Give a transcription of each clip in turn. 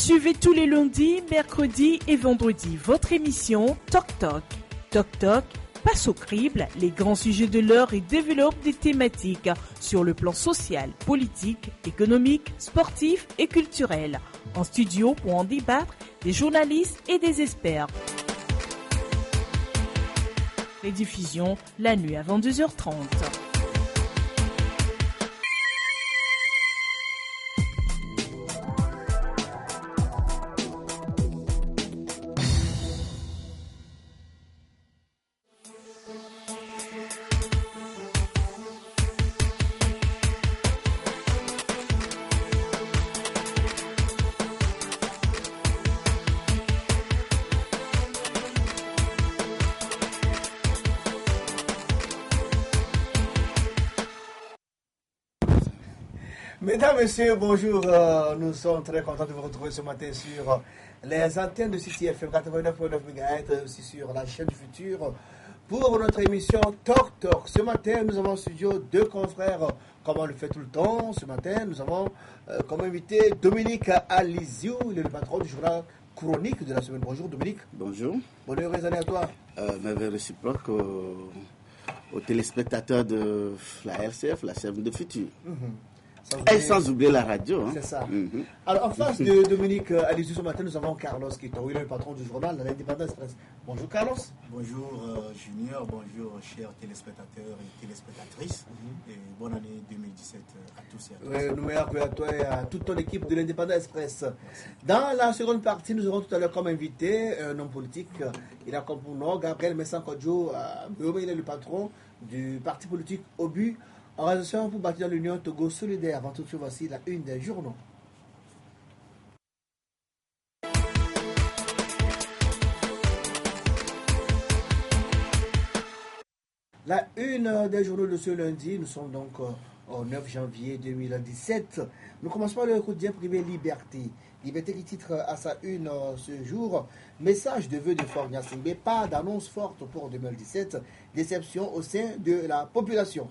Suivez tous les lundis, mercredis et vendredis votre émission Toc Toc. Toc Toc passe au crible les grands sujets de l'heure et développe des thématiques sur le plan social, politique, économique, sportif et culturel. En studio pour en débattre, des journalistes et des experts. Rediffusion la nuit à 22h30. Mesdames, Messieurs, bonjour. Nous sommes très contents de vous retrouver ce matin sur les antennes de CTFM 89.9 MHz, aussi sur la chaîne du futur, pour notre émission Talk Talk. Ce matin, nous avons en studio deux confrères, comme on le fait tout le temps. Ce matin, nous avons comme invité Dominique Aliziou, il est le patron du journal Chronique de la semaine. Bonjour Dominique. Bonjour. Bonne heureuse année à toi. Merveille réciproque aux téléspectateurs de la RCF, la chaîne de futur. Et sans oublier la radio. Hein. C'est ça. Alors, en face de Dominique Aliziou, ce matin, nous avons Carlos qui est le patron du journal L'Indépendance Express. Bonjour Carlos. Bonjour Junior, bonjour chers téléspectateurs et téléspectatrices. Et bonne année 2017 à tous et à tous. Nous meilleurs à toi et à toute ton équipe de l'Indépendance Express. Merci. Dans la seconde partie, nous aurons tout à l'heure comme invité un homme politique. Il a comme pour nom Gabriel Messan-Kodjo. Il est le patron du parti politique Obu. Organisation pour bâtir l'Union Togo solidaire. Avant tout, voici la une des journaux. La une des journaux de ce lundi, nous sommes donc au 9 janvier 2017. Nous commençons par le quotidien privé Liberté. Liberté qui titre à sa une ce jour, message de vœux de Faure Gnassingbé, pas d'annonce forte pour 2017, déception au sein de la population.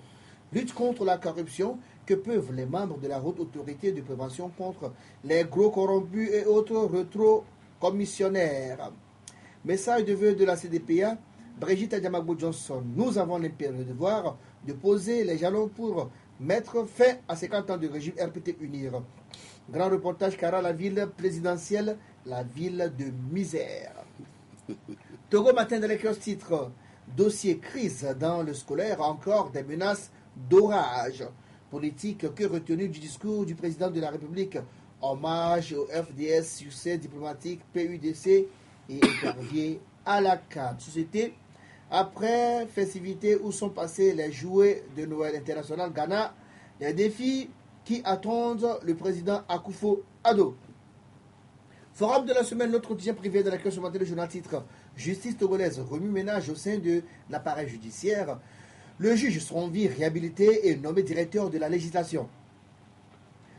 Lutte contre la corruption, que peuvent les membres de la haute autorité de prévention contre les gros corrompus et autres rétro-commissionnaires. Message de vœux de la CDPA, Brigitte Adiamagbo Johnson, nous avons l'impérieux devoir de poser les jalons pour mettre fin à 50 ans de régime RPT Unir. Grand reportage car la ville présidentielle, la ville de misère. Togo Matin de l'école titre, dossier crise dans le scolaire, encore des menaces d'orage. Politique que retenu du discours du président de la République, hommage au FDS, succès diplomatique, PUDC et épervier à la CAD. Société, après festivité où sont passés les jouets de Noël international Ghana, les défis qui attendent le président Akufo-Addo. Forum de la semaine, notre quotidien privé de la ce matin, le journal titre Justice togolaise remue-ménage au sein de l'appareil judiciaire. Le juge Sronvi réhabilité et nommé directeur de la législation.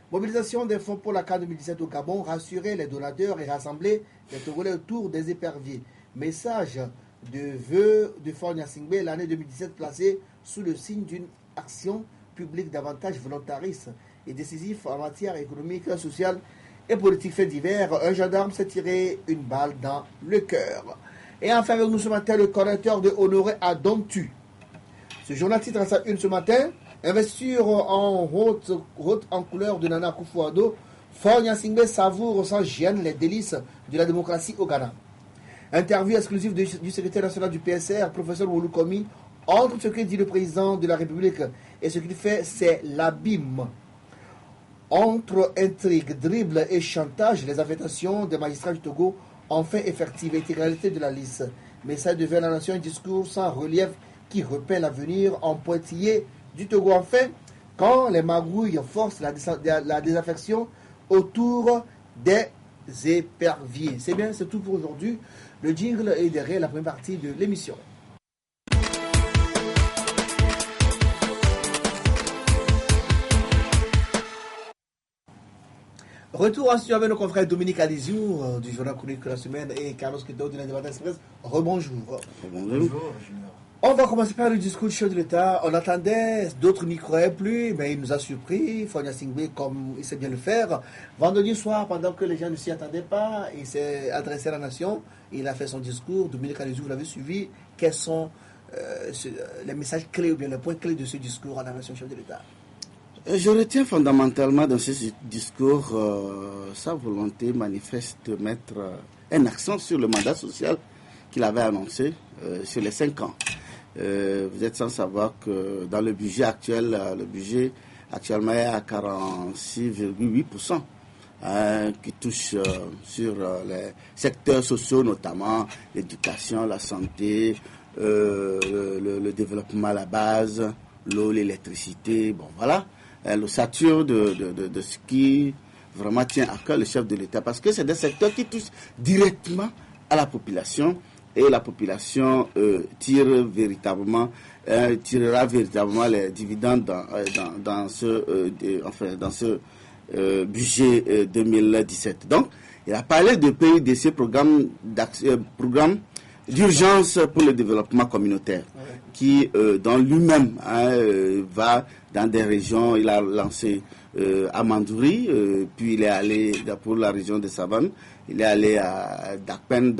Mobilisation des fonds pour la CAN 2017 au Gabon, rassurer les donateurs et rassembler les Togolais autour des éperviers. Message de vœux de Faure Gnassingbé, l'année 2017 placée sous le signe d'une action publique davantage volontariste et décisive en matière économique, sociale et politique. Fait divers, un gendarme s'est tiré une balle dans le cœur. Et enfin avec nous ce matin, le coordinateur de Honoré Adomtu. Ce journal titre à sa une ce matin, investiture en route en couleur de Nana Akufo-Addo, Faure Gnassingbé savoure sans gêne les délices de la démocratie au Ghana. Interview exclusive du secrétaire national du PSR, professeur Wolu Komi, entre ce que dit le président de la République et ce qu'il fait, c'est l'abîme. Entre intrigue, dribble et chantage, les affectations des magistrats du Togo ont fait effective l'intégralité de la liste. Mais ça devient la nation un discours sans relief qui repeint l'avenir en pointillé du Togo. Enfin, quand les magouilles forcent la désaffection autour des éperviers. C'est bien, c'est tout pour aujourd'hui. Le jingle est derrière la première partie de l'émission. Retour en studio avec nos confrères Dominique Aliziou du journal Chronique de la semaine et Carlos Quito de l'Indépendance Express. Rebonjour. Bonjour. Junior. On va commencer par le discours du chef de l'État. On attendait, d'autres n'y croyaient plus, mais il nous a surpris. Fonia Singbe, comme il sait bien le faire. Vendredi soir, pendant que les gens ne s'y attendaient pas, il s'est adressé à la nation. Il a fait son discours. Dominique Alizou, vous l'avez suivi. Quels sont les messages clés ou bien les points clés de ce discours à la nation, chef de l'État? Je retiens fondamentalement dans ce discours sa volonté manifeste de mettre un accent sur le mandat social qu'il avait annoncé sur les 5 ans. Vous êtes sans savoir que dans le budget actuel, le budget actuellement est à 46,8%, qui touche sur les secteurs sociaux, notamment l'éducation, la santé, le développement à la base, l'eau, l'électricité, bon voilà, l'ossature de ce qui vraiment tient à cœur le chef de l'État, parce que c'est des secteurs qui touchent directement à la population. Et la population tirera véritablement les dividendes dans ce budget 2017. Donc, il a parlé de PUDC, programme d'urgence pour le développement communautaire, qui dans lui-même va dans des régions. Il a lancé à Mandouri, puis il est allé pour la région de Savane. Il est allé à Dakpen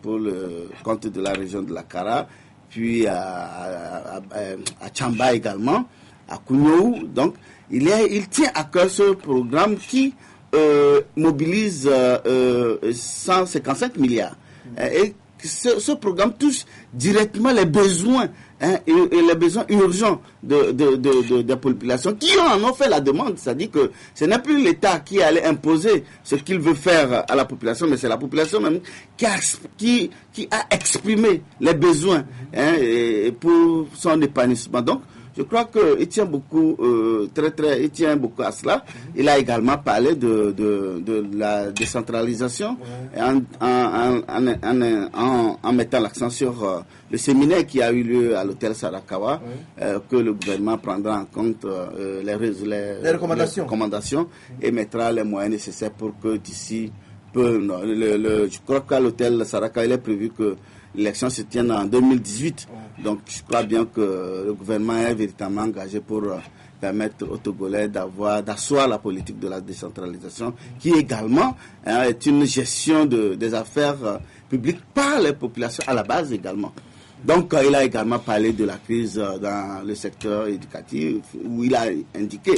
pour le compte de la région de la Kara, puis à Tchamba également, à Kouniou. Donc, il tient à cœur ce programme qui mobilise 155 milliards. Et ce programme touche directement les besoins et les besoins urgents de populations qui en ont fait la demande. C'est-à-dire que ce n'est plus l'État qui allait imposer ce qu'il veut faire à la population, mais c'est la population même qui a exprimé les besoins pour son épanouissement. Donc, je crois qu'il tient beaucoup, il tient beaucoup à cela. Il a également parlé de la décentralisation en mettant l'accent sur le séminaire qui a eu lieu à l'hôtel Sarakawa, que le gouvernement prendra en compte les recommandations et mettra les moyens nécessaires pour que d'ici peu, je crois qu'à l'hôtel Sarakawa, il est prévu que l'élection se tienne en 2018. Donc, je crois bien que le gouvernement est véritablement engagé pour permettre aux Togolais d'asseoir la politique de la décentralisation, qui également est une gestion des affaires publiques par les populations à la base également. Donc, il a également parlé de la crise dans le secteur éducatif, où il a indiqué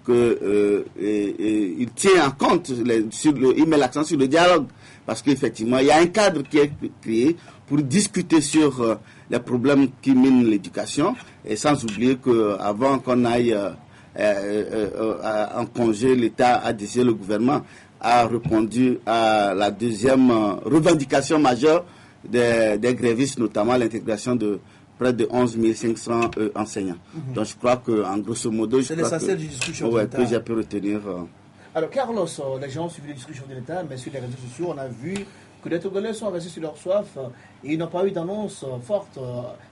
qu'il tient en compte, il met l'accent sur le dialogue, parce qu'effectivement, il y a un cadre qui est créé pour discuter sur les problèmes qui minent l'éducation, et sans oublier qu'avant qu'on aille en congé, l'État a décidé, le gouvernement a répondu à la deuxième revendication majeure des grévistes, notamment l'intégration de près de 11 500 enseignants. Donc je crois qu'en grosso modo, c'est l'essentiel du discussion de l'État. Que j'ai pu retenir. Alors Carlos, les gens ont suivi les discussions de l'État, mais sur les réseaux sociaux, on a vu que les Togolais sont restés sur leur soif et ils n'ont pas eu d'annonce forte.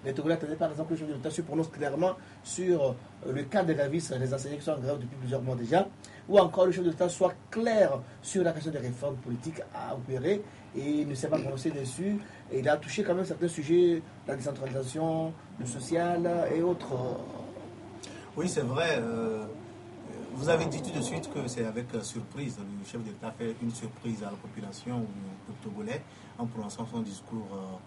Les Togolais attendaient par exemple que le chef de l'État se prononce clairement sur le cas des grévistes, les enseignants qui sont en grève depuis plusieurs mois déjà, ou encore le chef de l'État soit clair sur la question des réformes politiques à opérer et il ne s'est pas prononcé dessus. Et il a touché quand même certains sujets, la décentralisation, le social et autres. Oui, c'est vrai. Vous avez dit tout de suite que c'est avec surprise. Le chef d'État fait une surprise à la population ou au Togolais en prononçant son discours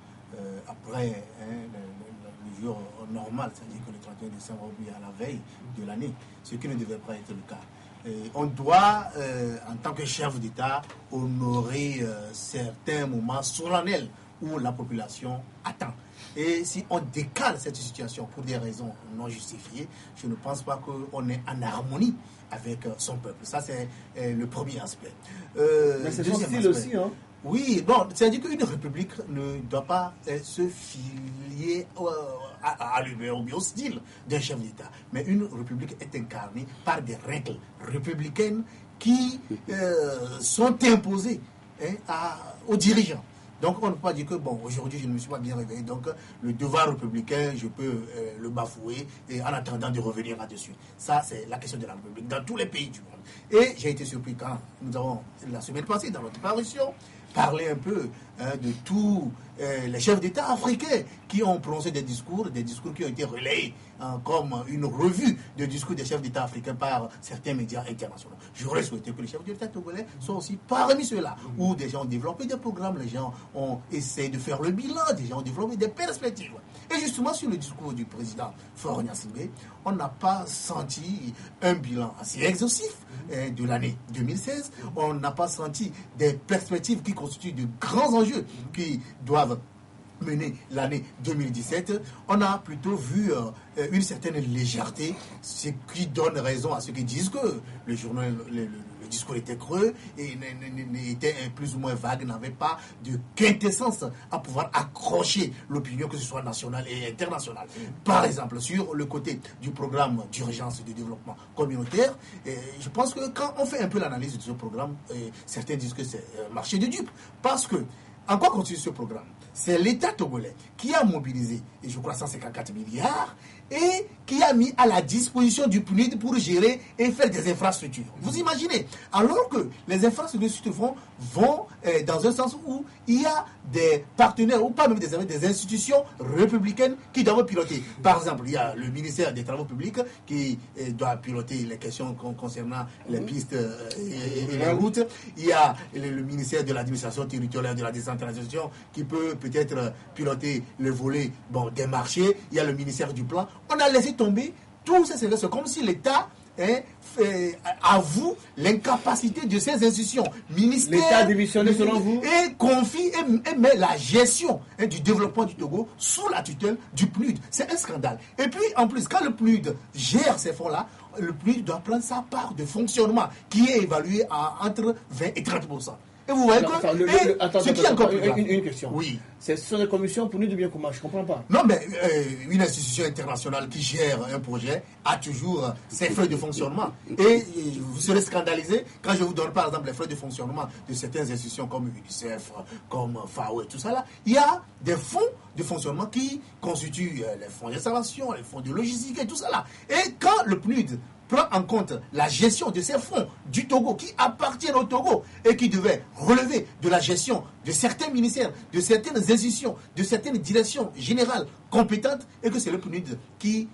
après le jour normal, c'est-à-dire que le 31 décembre ou bien à la veille de l'année, ce qui ne devait pas être le cas. Et on doit, en tant que chef d'État, honorer certains moments solennels où la population attend. Et si on décale cette situation pour des raisons non justifiées, je ne pense pas qu'on est en harmonie avec son peuple. Ça, c'est le premier aspect. Mais c'est son style aussi, hein? Oui, bon, c'est-à-dire qu'une république ne doit pas se filier à l'humeur ou bien au style d'un chef d'État. Mais une république est incarnée par des règles républicaines qui sont imposées aux dirigeants. Donc on ne peut pas dire que, bon, aujourd'hui je ne me suis pas bien réveillé, donc le devoir républicain, je peux le bafouer et en attendant de revenir là-dessus. Ça, c'est la question de la République dans tous les pays du monde. Et j'ai été surpris quand nous avons, la semaine passée, dans notre parution, parler un peu de tous les chefs d'État africains qui ont prononcé des discours qui ont été relayés comme une revue de discours des chefs d'État africains par certains médias internationaux. J'aurais souhaité que les chefs d'État togolais soient aussi parmi ceux-là, où des gens ont développé des programmes, les gens ont essayé de faire le bilan, des gens ont développé des perspectives. Et justement, sur le discours du président Faure Gnassingbé, on n'a pas senti un bilan assez exhaustif de l'année 2016. On n'a pas senti des perspectives qui constituent de grands enjeux qui doivent mener l'année 2017. On a plutôt vu une certaine légèreté, ce qui donne raison à ceux qui disent que le discours était creux et était plus ou moins vague, n'avait pas de quintessence à pouvoir accrocher l'opinion, que ce soit nationale et internationale. Par exemple, sur le côté du programme d'urgence de développement communautaire, je pense que quand on fait un peu l'analyse de ce programme, certains disent que c'est un marché de dupes, parce que en quoi consiste ce programme? C'est l'État togolais qui a mobilisé, et je crois 154 milliards, et qui a mis à la disposition du PNUD pour gérer et faire des infrastructures. Vous imaginez? Alors que les infrastructures vont dans un sens où il y a des partenaires, ou pas même des institutions républicaines qui doivent piloter. Par exemple, il y a le ministère des Travaux publics qui doit piloter les questions concernant les pistes et les routes. Il y a le ministère de l'administration territoriale, de la décentralisation, qui peut peut-être piloter le volet des marchés. Il y a le ministère du plan. On a laissé tomber tous ces services. C'est comme si l'État avoue l'incapacité de ces institutions ministérielles. L'État a démissionné selon vous? Et confie et met la gestion du développement du Togo sous la tutelle du PNUD. C'est un scandale. Et puis, en plus, quand le PNUD gère ces fonds-là, le PNUD doit prendre sa part de fonctionnement qui est évaluée à entre 20 et 30%. Et vous voyez ce qui est encore plus grave. Une question. Oui. Ce sont des commissions pour nous de bien comment? Je ne comprends pas. Non, mais une institution internationale qui gère un projet a toujours ses feuilles de fonctionnement. Et vous serez scandalisé quand je vous donne par exemple les feuilles de fonctionnement de certaines institutions comme UNICEF, comme FAO et tout ça là. Il y a des fonds de fonctionnement qui constituent les fonds d'installation, les fonds de logistique et tout ça là. Et quand le PNUD prend en compte la gestion de ces fonds du Togo qui appartiennent au Togo et qui devaient relever de la gestion de certains ministères, de certaines institutions, de certaines directions générales compétentes, et que c'est le PNUD qui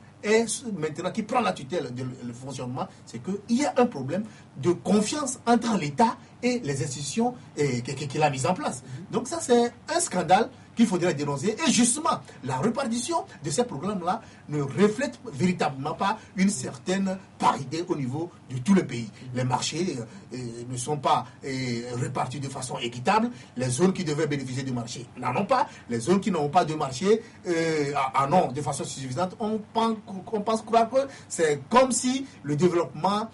prend la tutelle du fonctionnement, c'est qu'il y a un problème de confiance entre l'État et les institutions qu'il a mises en place. Donc ça, c'est un scandale qu'il faudrait dénoncer. Et justement, la répartition de ces programmes-là ne reflète véritablement pas une certaine parité au niveau de tout le pays. Les marchés ne sont pas répartis de façon équitable. Les zones qui devaient bénéficier du marché n'en ont pas. Les zones qui n'ont pas de marché en ont de façon suffisante. On pense croire que c'est comme si le développement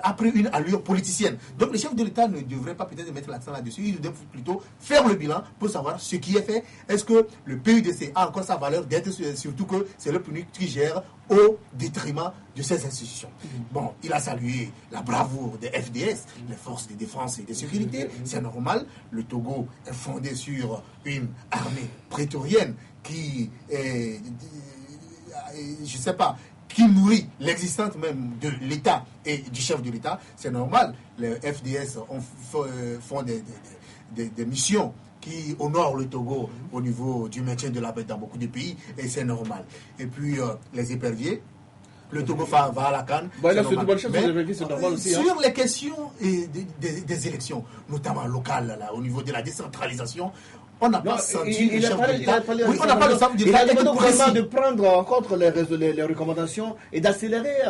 a pris une allure politicienne. Donc les chefs de l'État ne devraient pas peut-être mettre l'accent là-dessus. Ils devraient plutôt faire le bilan pour savoir ce qui est fait. Est-ce que le PUDC a encore sa valeur d'être, surtout que c'est le PNUD qui gère au détriment de ces institutions. Bon, il a salué la bravoure des FDS, les forces de défense et de sécurité. C'est normal. Le Togo est fondé sur une armée prétorienne qui est, je ne sais pas, qui nourrit l'existence même de l'État et du chef de l'État. C'est normal. Les FDS font des missions qui honore le Togo au niveau du maintien de la paix dans beaucoup de pays, et c'est normal. Et puis, les éperviers, le Togo va à la canne. Sur les questions des élections, notamment locales, là, au niveau de la décentralisation, on n'a pas senti le chef de l'État. Oui, on n'a pas le sens de l'État. Il a demandé de prendre en compte les recommandations et d'accélérer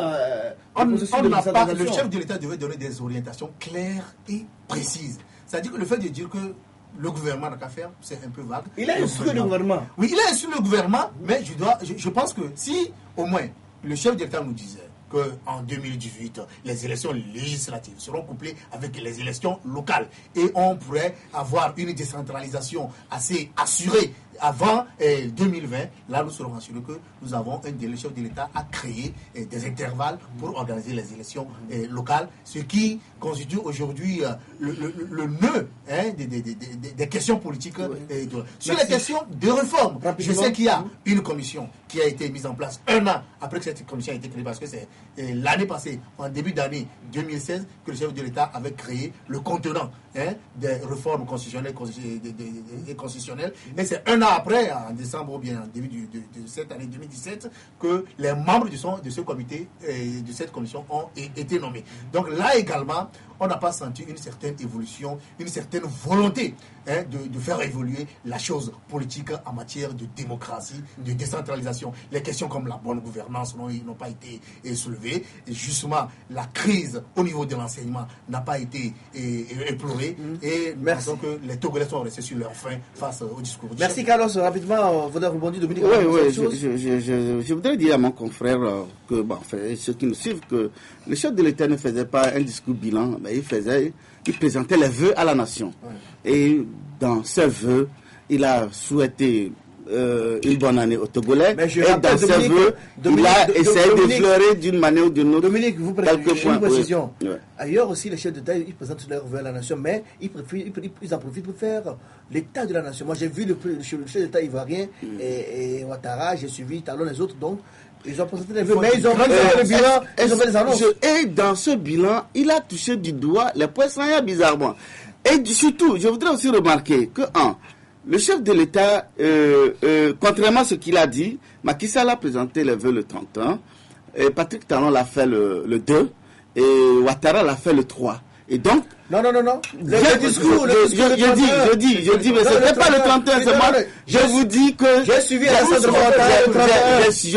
le chef de l'État devait donner des orientations claires et précises. C'est-à-dire que le fait de dire que le gouvernement n'a qu'à faire, c'est un peu vague. Il a instruit le gouvernement. Oui, il a instruit le gouvernement, mais je pense que si, au moins, le chef d'État nous disait qu'en 2018, les élections législatives seront couplées avec les élections locales et on pourrait avoir une décentralisation assez assurée avant 2020, là nous serons rassurés que nous avons le chef de l'État a créé des intervalles pour organiser les élections locales, ce qui constitue aujourd'hui le nœud des questions politiques. Sur les questions de réforme, je sais qu'il y a une commission qui a été mise en place 1 an après que cette commission a été créée, parce que c'est l'année passée, en début d'année 2016, que le chef de l'État avait créé le contenant des réformes constitutionnelles et constitutionnelles. Et c'est 1 an après, en décembre ou bien en début de cette année 2017, que les membres de ce comité et de cette commission ont été nommés. Donc là également, on n'a pas senti une certaine évolution, une certaine volonté de faire évoluer la chose politique en matière de démocratie, de décentralisation. Les questions comme la bonne gouvernance n'ont pas été soulevées. Et justement, la crise au niveau de l'enseignement n'a pas été éplorée. Et donc les Togolais sont restés sur leur faim face au discours. Merci Carlos. Rapidement, vous voudrez rebondir, Dominique. Oui, je voudrais dire à mon confrère que, ceux qui nous suivent, que le chef de l'État ne faisait pas un discours bilan, mais il présentait les vœux à la nation. Ouais. Et dans ces vœux, il a souhaité une bonne année aux Togolais. Et dans ses vœux, il a essayé d'effleurer d'une manière ou d'une autre. Dominique, vous précisez une précision. Oui. Ailleurs aussi, les chefs d'État, ils présentent leurs vœux à la nation, mais ils en profitent pour faire l'état de la nation. Moi, j'ai vu le chef d'État ivoirien et Ouattara, j'ai suivi Talon, les autres, donc. Ils ont présenté les vœux, mais ils ont fait le bilan, ils ont fait les annonces. Et dans ce bilan, il a touché du doigt les points saillants bizarrement. Et surtout, je voudrais aussi remarquer que, le chef de l'État, contrairement à ce qu'il a dit, Macky Sall a présenté les vœux le 31, et Patrick Talon l'a fait le 2, et Ouattara l'a fait le 3. Et donc, non. Le discours, je dis, mais ce n'est pas le 31, c'est moi. Je vous dis que j'ai suivi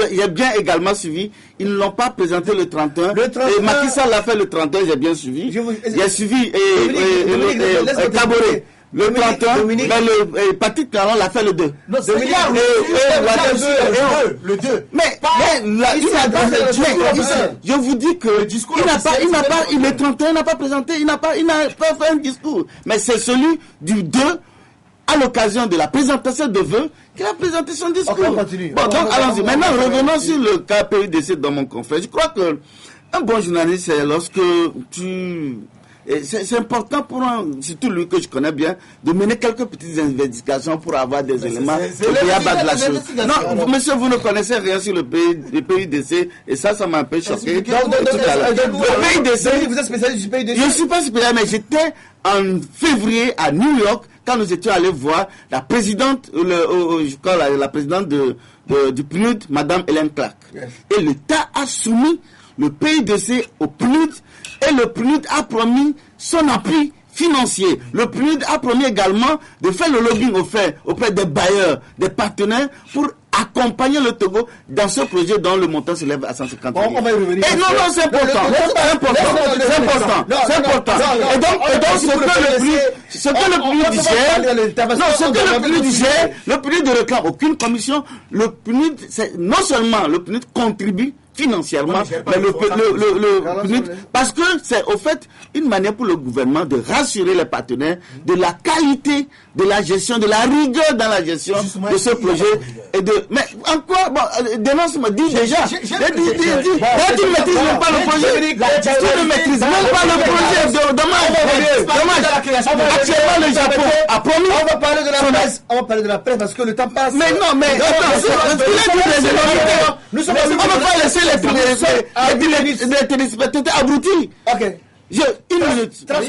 j'ai bien également suivi. Ils ne l'ont pas présenté le 31. Et Macky Sall l'a fait le 31, j'ai bien suivi. J'ai suivi Kaboré. Le 31, mais Patrick Talon l'a fait le 2. Non, c'est le 2. Mais je vous dis que le 31 n'a pas présenté, il n'a pas fait un discours. Mais c'est celui du 2, à l'occasion de la présentation de vœux, qu'il a présenté son discours. Okay, on continue. Bon, donc allons-y. Maintenant, revenons sur le cas PUDC dans mon confrère. Je crois que un bon journaliste, c'est lorsque c'est important pour surtout lui que je connais bien, de mener quelques petites investigations pour avoir des éléments qui abattent la chose. Non, monsieur, vous ne connaissez rien sur le PUDC et ça m'a un peu choqué. Le PUDC, vous êtes spécialiste du PUDC? Je ne suis pas spécialiste, mais j'étais en février à New York quand nous étions allés voir la présidente, la présidente du PNUD, Madame Hélène Clark. Yes. Et l'État a soumis le PUDC au PNUD et le PNUD a promis son appui financier. Le PNUD a promis également de faire le lobbying auprès des bailleurs, des partenaires pour accompagner le Togo dans ce projet dont le montant s'élève à 150 millions. On va y revenir. Et non, c'est important. C'est important. Et donc, ce que le PNUD disait, le PNUD ne réclame aucune commission. Le PNUD, non seulement le PNUD contribue financièrement, mais le PNUD, parce que c'est au fait une manière pour le gouvernement de rassurer les partenaires de la qualité de la gestion, de la rigueur dans la gestion de ce projet. Mais encore, dénonce-moi, dis déjà. Tu ne maîtrises même pas le projet. Tu ne maîtrises même pas le projet. Dommage. Actuellement, le Japon a promis. On va parler de la presse parce que le temps passe. Mais non, mais nous sommes on ne va pas laisser les téléspectateurs abrutis. Ok. Une minute. 30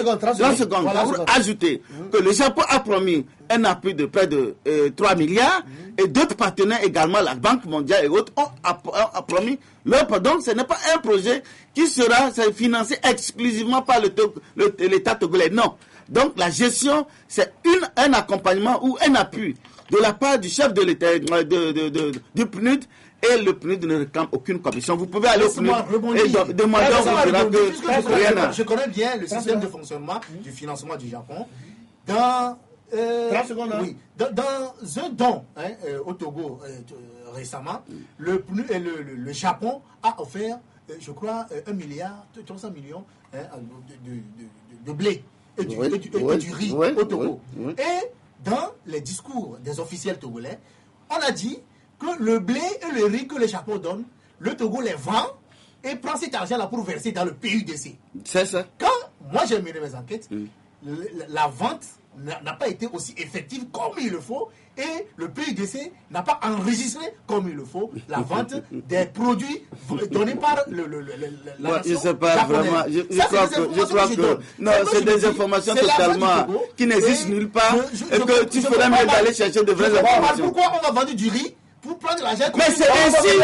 secondes. Pour ajouter que le Japon a promis un appui de près de 3 milliards et d'autres partenaires également, la Banque mondiale et autres, ont promis leur part. Donc ce n'est pas un projet qui sera financé exclusivement par l'État togolais. Non. Donc la gestion, c'est un accompagnement ou un appui de la part du chef de l'État, du PNUD. Et le PNUD ne réclame aucune commission. Vous pouvez aller au PNUD et demander, on verra que rien n'a. Je connais bien le système de fonctionnement du financement du Japon. Dans 30 secondes, oui, dans un don au Togo récemment, le Japon a offert, je crois, 1 milliard, 300 millions de blé et du riz au Togo. Et dans les discours des officiels togolais, on a dit que le blé et le riz que le Japon donne, le Togo les vend et prend cet argent-là pour verser dans le PUDC. C'est ça. Quand moi j'ai mené mes enquêtes, la vente n'a pas été aussi effective comme il le faut et le PUDC n'a pas enregistré comme il le faut la vente des produits donnés par la nation je sais pas japonaise. vraiment. Je crois que non, c'est des informations totalement qui n'existent nulle part et que tu ferais mieux d'aller chercher de vraies informations. Pourquoi on a vendu du riz pour prendre l'argent? Mais c'est ainsi le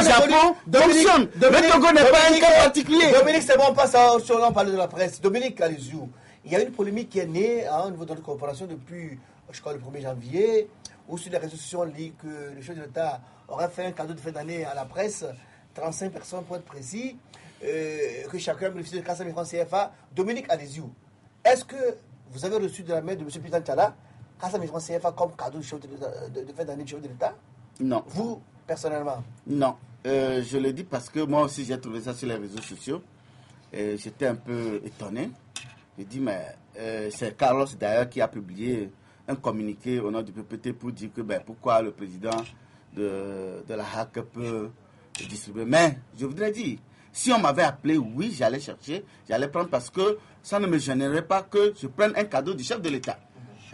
Japon fonctionne. Le Togo n'est pas un cas particulier. Dominique, c'est bon, on passe sur on parle de la presse. Dominique Alizou, il y a une polémique qui est née au niveau de notre corporation depuis, je crois, le 1er janvier, où sur les réseaux sociaux on lit que le chef de l'État aurait fait un cadeau de fin d'année à la presse, 35 personnes pour être précis, que chacun bénéficie de 400 000 francs CFA. Dominique Alizou, est-ce que vous avez reçu de la main de M. Pitan Tchala 400 000 francs CFA comme cadeau de fin d'année du chef de l'État? Non. Vous, personnellement? Non. Je le dis parce que moi aussi j'ai trouvé ça sur les réseaux sociaux. Et j'étais un peu étonné. J'ai dit, mais c'est Carlos d'ailleurs qui a publié un communiqué au nom du PPT pour dire que pourquoi le président de la HAC peut distribuer. Mais je voudrais dire, si on m'avait appelé, oui, j'allais chercher, j'allais prendre parce que ça ne me gênerait pas que je prenne un cadeau du chef de l'État.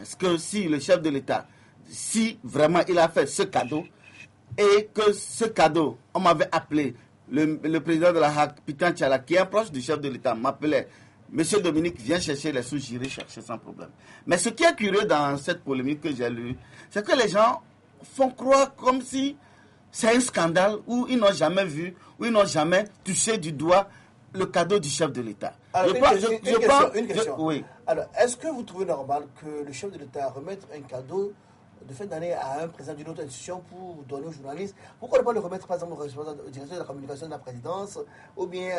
Est-ce que si le chef de l'État, si vraiment il a fait ce cadeau, et que ce cadeau, on m'avait appelé, le président de la HAC, Pitan Tchala, qui est un proche du chef de l'État, m'appelait, Monsieur Dominique, viens chercher les sous, j'irai chercher sans problème. Mais ce qui est curieux dans cette polémique que j'ai lue, c'est que les gens font croire comme si c'est un scandale où ils n'ont jamais vu, où ils n'ont jamais touché du doigt le cadeau du chef de l'État. Alors, une question. Oui. Alors, est-ce que vous trouvez normal que le chef de l'État remette un cadeau de fin d'année à un président d'une autre institution pour donner aux journalistes? Pourquoi ne pas le remettre, par exemple, au directeur de la communication de la présidence, ou bien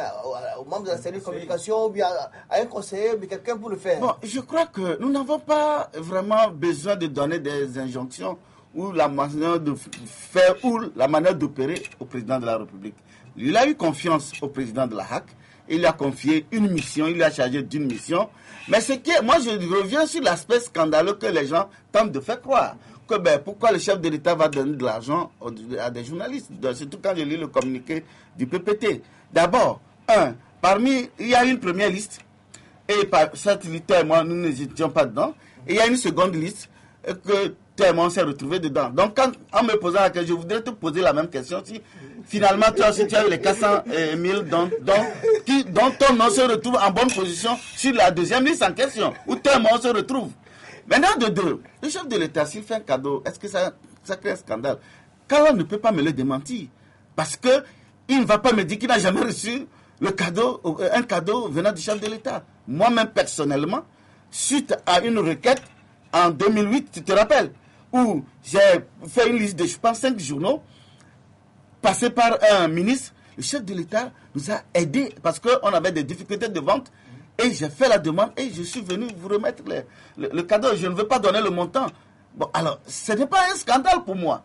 au membre de la cellule de communication, ou bien à un conseiller, ou bien quelqu'un pour le faire? Bon, je crois que nous n'avons pas vraiment besoin de donner des injonctions ou la manière de faire ou la manière d'opérer au président de la République. Il a eu confiance au président de la HAC. Il lui a confié une mission, il lui a chargé d'une mission. Mais moi, je reviens sur l'aspect scandaleux que les gens tentent de faire croire. Que pourquoi le chef de l'État va donner de l'argent à des journalistes, surtout quand je lis le communiqué du PPT. D'abord, il y a une première liste, et par cette liste, moi, nous n'étions pas dedans, et il y a une seconde liste que toi et moi, on s'est retrouvés dedans. Donc, quand, en me posant la question, je voudrais te poser la même question. Si finalement, toi aussi, tu as eu les 400 000 dont ton nom se retrouve en bonne position sur la deuxième liste en question, où toi et moi, on se retrouve. Maintenant, de deux, le chef de l'État, s'il fait un cadeau, est-ce que ça crée un scandale? Carlos ne peut pas me le démentir. Parce qu'il ne va pas me dire qu'il n'a jamais reçu un cadeau venant du chef de l'État. Moi-même, personnellement, suite à une requête en 2008, tu te rappelles, où j'ai fait une liste de, je pense, 5 journaux, passés par un ministre, le chef de l'État nous a aidés parce qu'on avait des difficultés de vente. Et j'ai fait la demande et je suis venu vous remettre le cadeau. Je ne veux pas donner le montant. Bon, alors, ce n'est pas un scandale pour moi.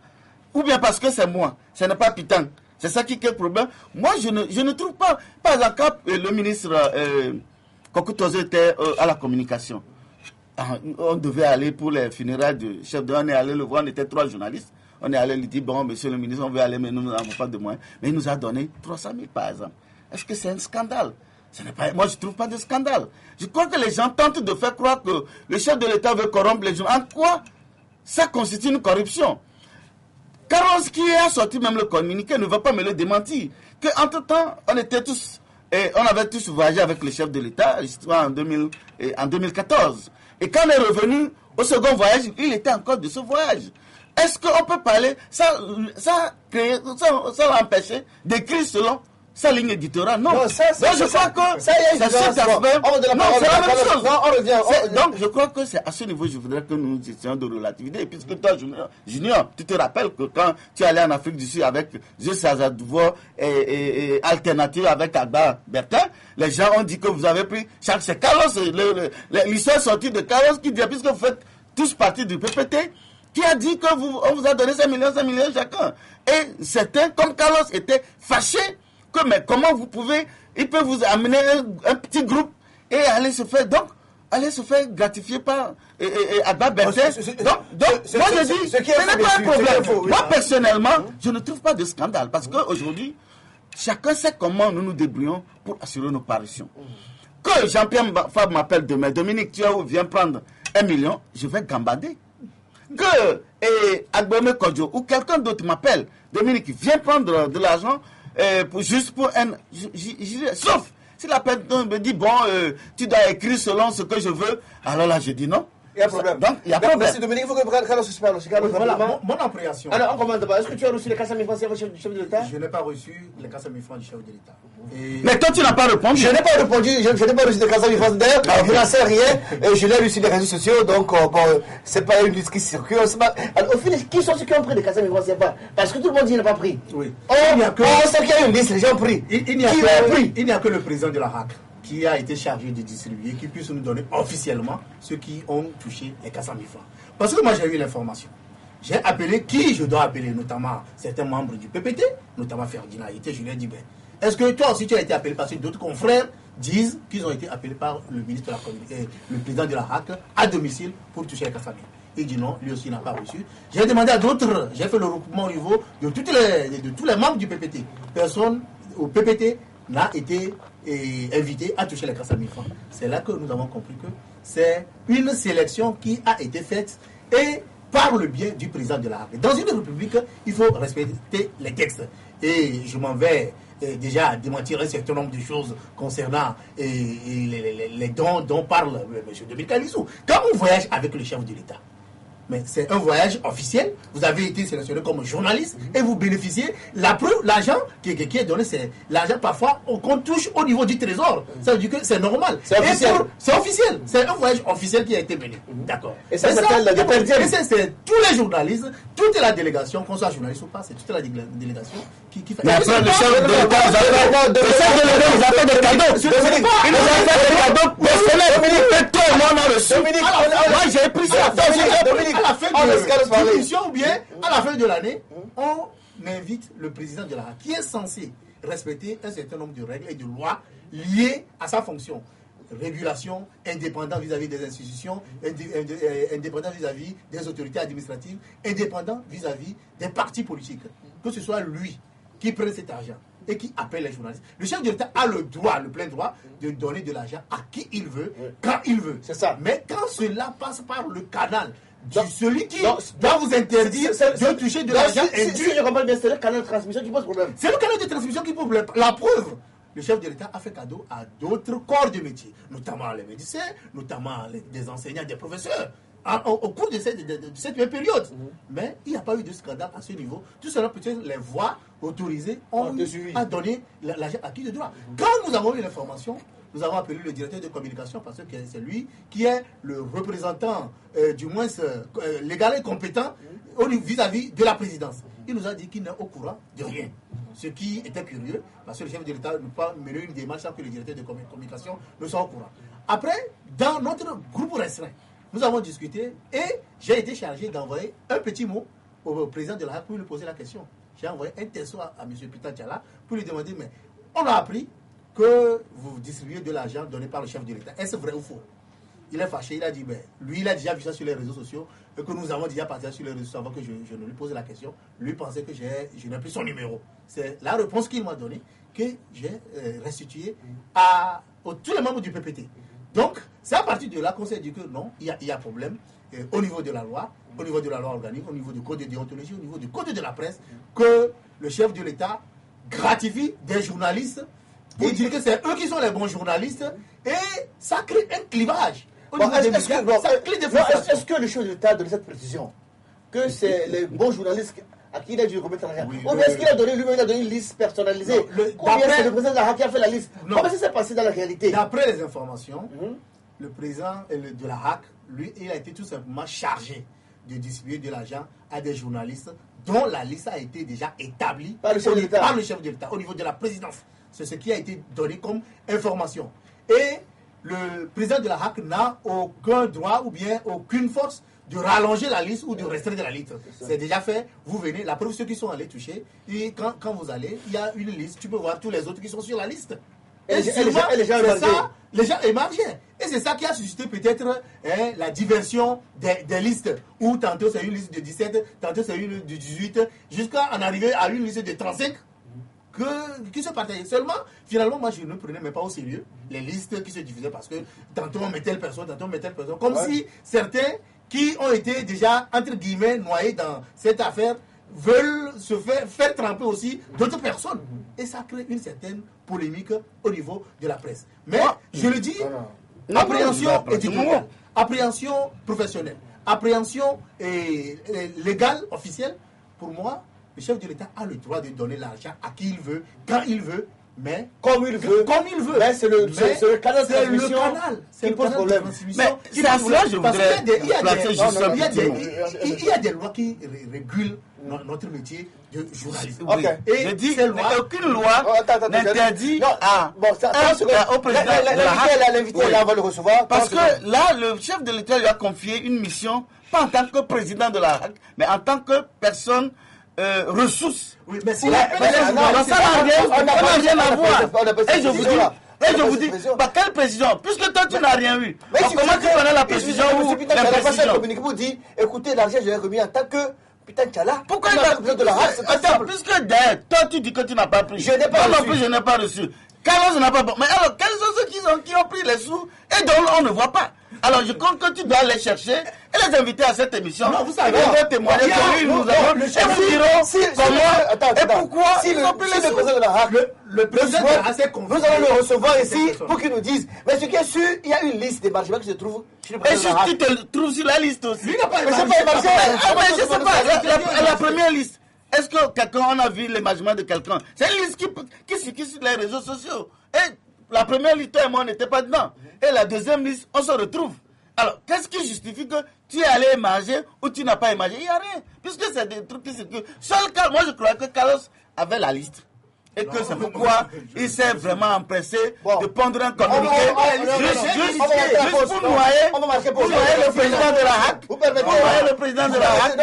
Ou bien parce que c'est moi. Ce n'est pas Pitan. C'est ça qui est le problème. Moi, je ne trouve pas. Par exemple, le ministre Kokou Tozo était à la communication. On devait aller pour les funérailles du chef de... On est allé le voir, on était 3 journalistes. On est allé lui dire, bon, monsieur le ministre, on veut aller, mais nous n'avons pas de moyens. Mais il nous a donné 300 000, par exemple. Est-ce que c'est un scandale? Moi, je ne trouve pas de scandale. Je crois que les gens tentent de faire croire que le chef de l'État veut corrompre les gens. En quoi ça constitue une corruption? Carlos, qui a sorti même le communiqué, ne va pas me le démentir. Qu'entre-temps, on avait tous voyagé avec le chef de l'État, en 2014. Et quand on est revenu au second voyage, il était encore de ce voyage. Est-ce qu'on peut parler, ça l'empêcher d'écrire selon sa ligne éditoriale? Non. Donc je crois que c'est cet aspect. Non, c'est la même chose. Donc je crois que c'est à ce niveau que je voudrais que nous essayons de relativiser. Puisque toi, Junior, tu te rappelles que quand tu es allé en Afrique du Sud avec José Azadouvo et Alternative avec Alba Bertin, les gens ont dit que vous avez pris chaque... C'est Carlos, l'histoire sortie de Carlos qui dit, puisque vous faites tous partie du PPT, qui a dit qu'on vous a donné 5 millions chacun. Et certains, comme Carlos, étaient fâchés que, mais comment il peut vous amener un petit groupe et aller se faire. Donc, aller se faire gratifier par Agba Bertin. Donc, moi je dis, ce n'est pas un problème. Moi personnellement, je ne trouve pas de scandale parce qu'aujourd'hui, chacun sait comment nous nous débrouillons pour assurer nos parutions. Que Jean-Pierre Fab m'appelle demain, Dominique, tu viens prendre 1 million, je vais gambader. Que Agbome Kodjo ou quelqu'un d'autre m'appelle, Dominique, viens prendre de l'argent juste pour un... Sauf si la personne me dit, bon, tu dois écrire selon ce que je veux, alors là, je dis non. Il y a un problème. Donc, il y a un problème. Merci Dominique, il faut que Carlos se parle. Voilà, mon appréhension. Alors, on commence d'abord. Est-ce que tu as reçu les 400 000 francs du chef de l'État? Je n'ai pas reçu les 400 000 francs du chef de l'État. Mais toi, tu n'as pas répondu. Je n'ai pas répondu, je n'ai pas reçu les 400 000 francs. D'ailleurs, je n'en sais rien. Et je l'ai reçu sur les réseaux sociaux, donc bon, c'est pas une liste qui circule. Alors, au final, qui sont ceux qui ont pris les 400 000 francs? C'est pas. Parce que tout le monde dit qu'il n'a pas pris. Oui. On sait qu'il y a une liste, les gens ont pris. Il n'y a que le président de la RAC qui a été chargé de distribuer, qui puisse nous donner officiellement ceux qui ont touché les 400 000 francs. Parce que moi j'ai eu l'information. J'ai appelé qui je dois appeler, notamment certains membres du PPT, notamment Ferdinand Aïté. Je lui ai dit, est-ce que toi aussi tu as été appelé parce que d'autres confrères disent qu'ils ont été appelés par le ministre de la Communauté, le président de la RAC, à domicile pour toucher les 400 000. Il dit non, lui aussi n'a pas reçu. J'ai demandé à d'autres, j'ai fait le recoupement au niveau de tous les membres du PPT. Personne au PPT n'a été invité à toucher les 400 000 francs. C'est là que nous avons compris que c'est une sélection qui a été faite et par le biais du président de la République. Dans une république, il faut respecter les textes. Et je m'en vais déjà démentir un certain nombre de choses concernant les dons dont parle M. Dominique Kalizou. Quand on voyage avec le chef de l'État, mais c'est un voyage officiel. Vous avez été sélectionné comme journaliste et vous bénéficiez. La preuve, l'argent qui est donné, c'est l'argent parfois qu'on touche au niveau du trésor. Ça veut dire que c'est normal. C'est officiel. C'est officiel. C'est un voyage officiel qui a été mené. D'accord. Et ça s'appelle la déperdienne. Et c'est tous les journalistes, toute la délégation, qu'on soit journaliste ou pas, c'est toute la délégation qui fait. Mais après, le chef de l'État, vous avez des cadeaux. Vous avez fait des cadeaux personnels. Dominique, moi j'ai pris ça. Dominique, à la fin de l'émission ou bien à la fin de l'année, on invite le président de la RAC qui est censé respecter un certain nombre de règles et de lois liées à sa fonction. Régulation, indépendant vis-à-vis des institutions, indépendant vis-à-vis des autorités administratives, indépendant vis-à-vis des partis politiques. Que ce soit lui qui prenne cet argent et qui appelle les journalistes. Le chef de l'État a le droit, le plein droit, de donner de l'argent à qui il veut, quand il veut. C'est ça. Mais quand cela passe par le canal, celui qui doit vous interdire de toucher de l'argent indu. Si je comprends bien, c'est le canal de transmission qui pose problème. C'est le canal de transmission qui pose problème. La preuve, le chef de l'État a fait cadeau à d'autres corps de métier, notamment les médecins, notamment des enseignants, des professeurs, au cours de cette même période. Mais il n'y a pas eu de scandale à ce niveau. Tout cela, peut-être les voies autorisées ont donné l'argent à qui de droit. Quand nous avons eu l'information, nous avons appelé le directeur de communication parce que c'est lui qui est le représentant, du moins légal et compétent vis-à-vis de la présidence. Il nous a dit qu'il n'est au courant de rien. Ce qui était curieux, parce que le chef de l'État ne peut pas mener une démarche sans que le directeur de communication ne soit au courant. Après, dans notre groupe restreint, nous avons discuté et j'ai été chargé d'envoyer un petit mot au président de la RAC pour lui poser la question. J'ai envoyé un texto à M. Peter Tchala pour lui demander, mais on a appris que vous distribuez de l'argent donné par le chef de l'État. Est-ce vrai ou faux? Il est fâché, il a dit, lui il a déjà vu ça sur les réseaux sociaux et que nous avons déjà partagé sur les réseaux sociaux avant que je ne lui pose la question. Lui pensait que je n'ai plus son numéro. C'est la réponse qu'il m'a donnée que j'ai restituée à tous les membres du PPT. Donc, c'est à partir de là qu'on s'est dit que non, il y a problème au niveau de la loi, organique, au niveau du code de déontologie, au niveau du code de la presse, que le chef de l'État gratifie des journalistes pour dire que c'est eux qui sont les bons journalistes et ça crée un clivage. Est-ce que le chef de l'État a donné cette précision que c'est les bons journalistes à qui il a dû remettre l'argent? Ou bien est-ce qu'il a donné lui-même une liste personnalisée? Ou bien c'est le président de la RAC qui a fait la liste? Comment ça s'est passé dans la réalité? D'après les informations, le président de la RAC, lui, il a été tout simplement chargé de distribuer de l'argent à des journalistes dont la liste a été déjà établie par le chef de l'État au niveau de la présidence. C'est ce qui a été donné comme information. Et le président de la RAC n'a aucun droit ou bien aucune force de rallonger la liste ou de restreindre la liste. C'est déjà fait. Vous venez, la preuve, ceux qui sont allés toucher, et quand vous allez, il y a une liste. Tu peux voir tous les autres qui sont sur la liste. Et sûrement, c'est ça, les gens émargeaient. Et c'est ça qui a suscité peut-être la diversion des listes, où tantôt c'est une liste de 17, tantôt c'est une liste de 18, jusqu'à en arriver à une liste de 35 qui se partageaient. Seulement, finalement, moi je ne prenais même pas au sérieux les listes qui se divisaient parce que tantôt on met telle personne, tantôt on met telle personne. Comme si certains qui ont été déjà, entre guillemets, noyés dans cette affaire veulent se faire tremper aussi d'autres personnes. Et ça crée une certaine polémique au niveau de la presse. Mais, je le dis, appréhension éditoriale, appréhension professionnelle, appréhension légale, officielle, pour moi, le chef de l'État a le droit de donner l'argent à qui il veut, quand il veut, mais comme il veut. Mais c'est le canal de transmission. C'est le canal de transmission. Mais c'est à cela que je voudrais placer juste un petit mot. Il y a des lois qui régulent notre métier de journaliste. Oui. Et je dis, aucune loi n'interdit au président de l'invité, là, on va le recevoir. Parce que là, le chef de l'État lui a confié une mission, pas en tant que président de la HAC, mais en tant que personne ressource. Oui, mais si ça n'a rien à voir. Et je vous dis, quelle précision? Puisque toi, tu n'as rien eu. Comment tu connais la précision ou l'imprécision? Vous dit, écoutez, l'argent, je l'ai remis en tant que putain de Tchala. Pourquoi il a de la race? Attends, puisque toi, tu dis que tu n'as pas pris. Je n'ai pas reçu. Moi non plus, je n'ai pas reçu. Carlos n'a pas. Mais alors, quels sont ceux qui ont pris les sous et dont on ne voit pas? Alors, je compte que tu dois les chercher et les inviter à cette émission. Non, vous savez, ils vont témoigner que nous avons. Et vous dirons comment et pourquoi ils ont pris les sous. Le président de la HAC, nous allons le recevoir ici pour qu'il nous dise. Mais ce qui est sûr, il y a une liste des marchés qui se trouve chez le président de la HAC. Et si tu te trouves sur la liste aussi. Lui n'a pas mais c'est pas émargé. Je sais pas. La première liste. Est-ce que quelqu'un, on a vu l'émargement de quelqu'un? C'est une liste qui circule sur les réseaux sociaux. Et la première liste, toi et moi, on n'était pas dedans. Et la deuxième liste, on se retrouve. Alors, qu'est-ce qui justifie que tu es allé émarger ou tu n'as pas émargé? Il n'y a rien. Puisque c'est des trucs qui circulent. Moi, je crois que Carlos avait la liste. Et que c'est pourquoi il s'est vraiment empressé de prendre un communiqué juste pour noyer le président de la HAC. Pour noyer le président de la HAC.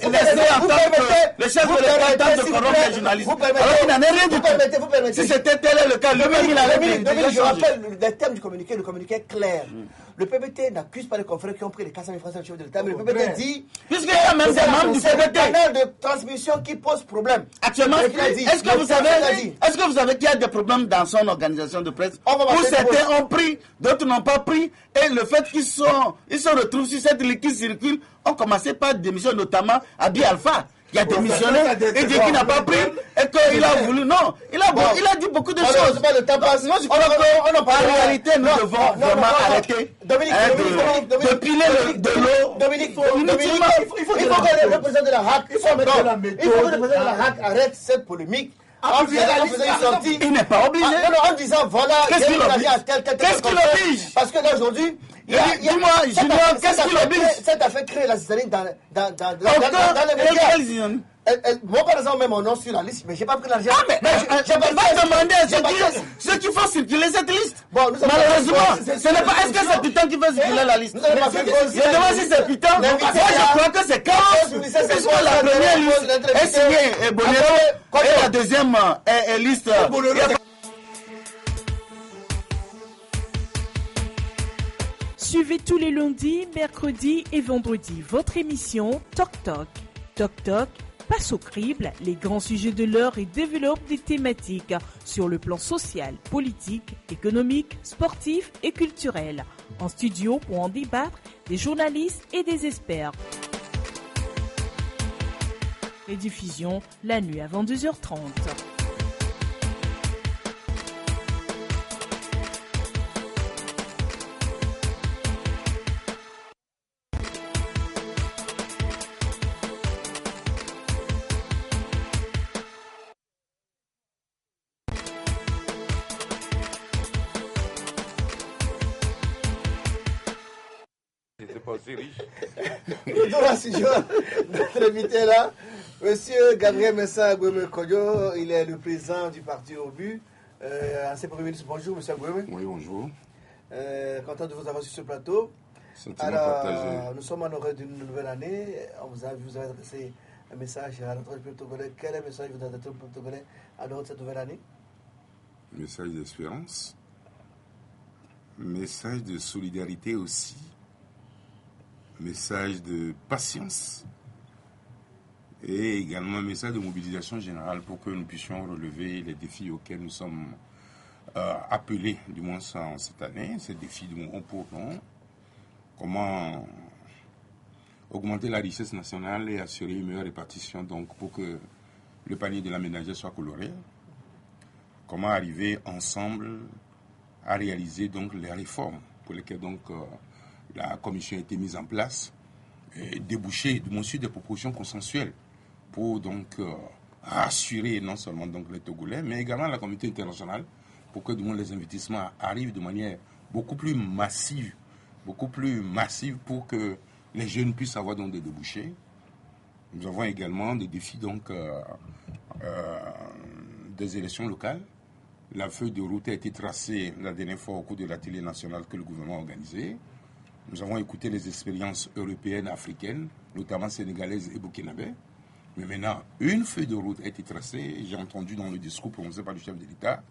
Et laisser entendre que le chef de l'État tente de corrompre les journalistes. Alors qu'il n'en est rien du tout. Si c'était tel est le cas, lui-même il avait je rappelle les termes du communiqué. Le communiqué est clair. Le PPT n'accuse pas les confrères qui ont pris les 400 000 francs du chef de l'État, mais le PPT dit... Puisqu'il y a même des membres du PPT. C'est le canal de transmission qui pose problème. Actuellement, est-ce que vous savez qu'il y a des problèmes dans son organisation de presse où certains ont pris, d'autres n'ont pas pris, et le fait qu'ils se retrouvent sur cette ligne qui circule, ont commencé par démissionner, notamment Abi Alpha. Il a démissionné, il dit qu'il n'a pas pris et qu'il a voulu. Non, il a dit beaucoup de choses. Moi, je crois qu'en réalité, nous devons vraiment arrêter de piler de l'eau. Dominique, il faut que le président de la HAC arrête cette polémique. Il n'est pas obligé. En disant voilà, qu'est-ce qu'il oblige? Parce que là aujourd'hui, dis-moi, Junior, qu'est-ce qu'il oblige? Cette affaire crée la zizanie dans les médias. Moi, par exemple, même mon nom sur la liste, mais j'ai pas pris l'argent. J'ai pas demandé à ceux qui font circuler cette liste. Malheureusement, ce n'est pas. Est-ce que c'est Piton qui fait circuler la liste? Je demande si c'est Piton. Moi, je crois que c'est Carlos. Puisque la première liste est signée Bonero et la deuxième liste. Suivez tous les lundis, mercredis et vendredis votre émission Toc Toc. Toc Toc passe au crible les grands sujets de l'heure et développe des thématiques sur le plan social, politique, économique, sportif et culturel. En studio pour en débattre des journalistes et des experts. Rediffusion la nuit à 22h30. Retour à studio, notre invité là, Monsieur Gabriel Messa Agoueme Kodjo, il est le président du parti au but. Ancien Premier ministre, bonjour Monsieur Agoueme. Oui, bonjour. Content de vous avoir sur ce plateau. Alors, nous sommes en horaire d'une nouvelle année. Vous avez adressé un message à l'entreprise Portugolais. Quel est le message que vous avez adressé au Portugolais à l'heure de cette nouvelle année? message d'espérance, message de solidarité aussi, message de patience et également un message de mobilisation générale pour que nous puissions relever les défis auxquels nous sommes appelés, du moins en cette année, ces défis de mon pour nous. Comment augmenter la richesse nationale et assurer une meilleure répartition donc pour que le panier de la ménagère soit coloré. Comment arriver ensemble à réaliser donc les réformes pour lesquelles donc la commission a été mise en place et déboucher du moins sur des propositions consensuelles pour donc assurer non seulement donc les Togolais mais également la communauté internationale pour que du moins les investissements arrivent de manière beaucoup plus massive pour que les jeunes puissent avoir donc des débouchés. Nous avons également des défis donc des élections locales. La feuille de route a été tracée la dernière fois au cours de l'atelier national que le gouvernement a organisé. Nous avons écouté les expériences européennes, africaines, notamment sénégalaises et burkinabées. Mais maintenant, une feuille de route a été tracée. J'ai entendu dans le discours prononcé par le chef de l'État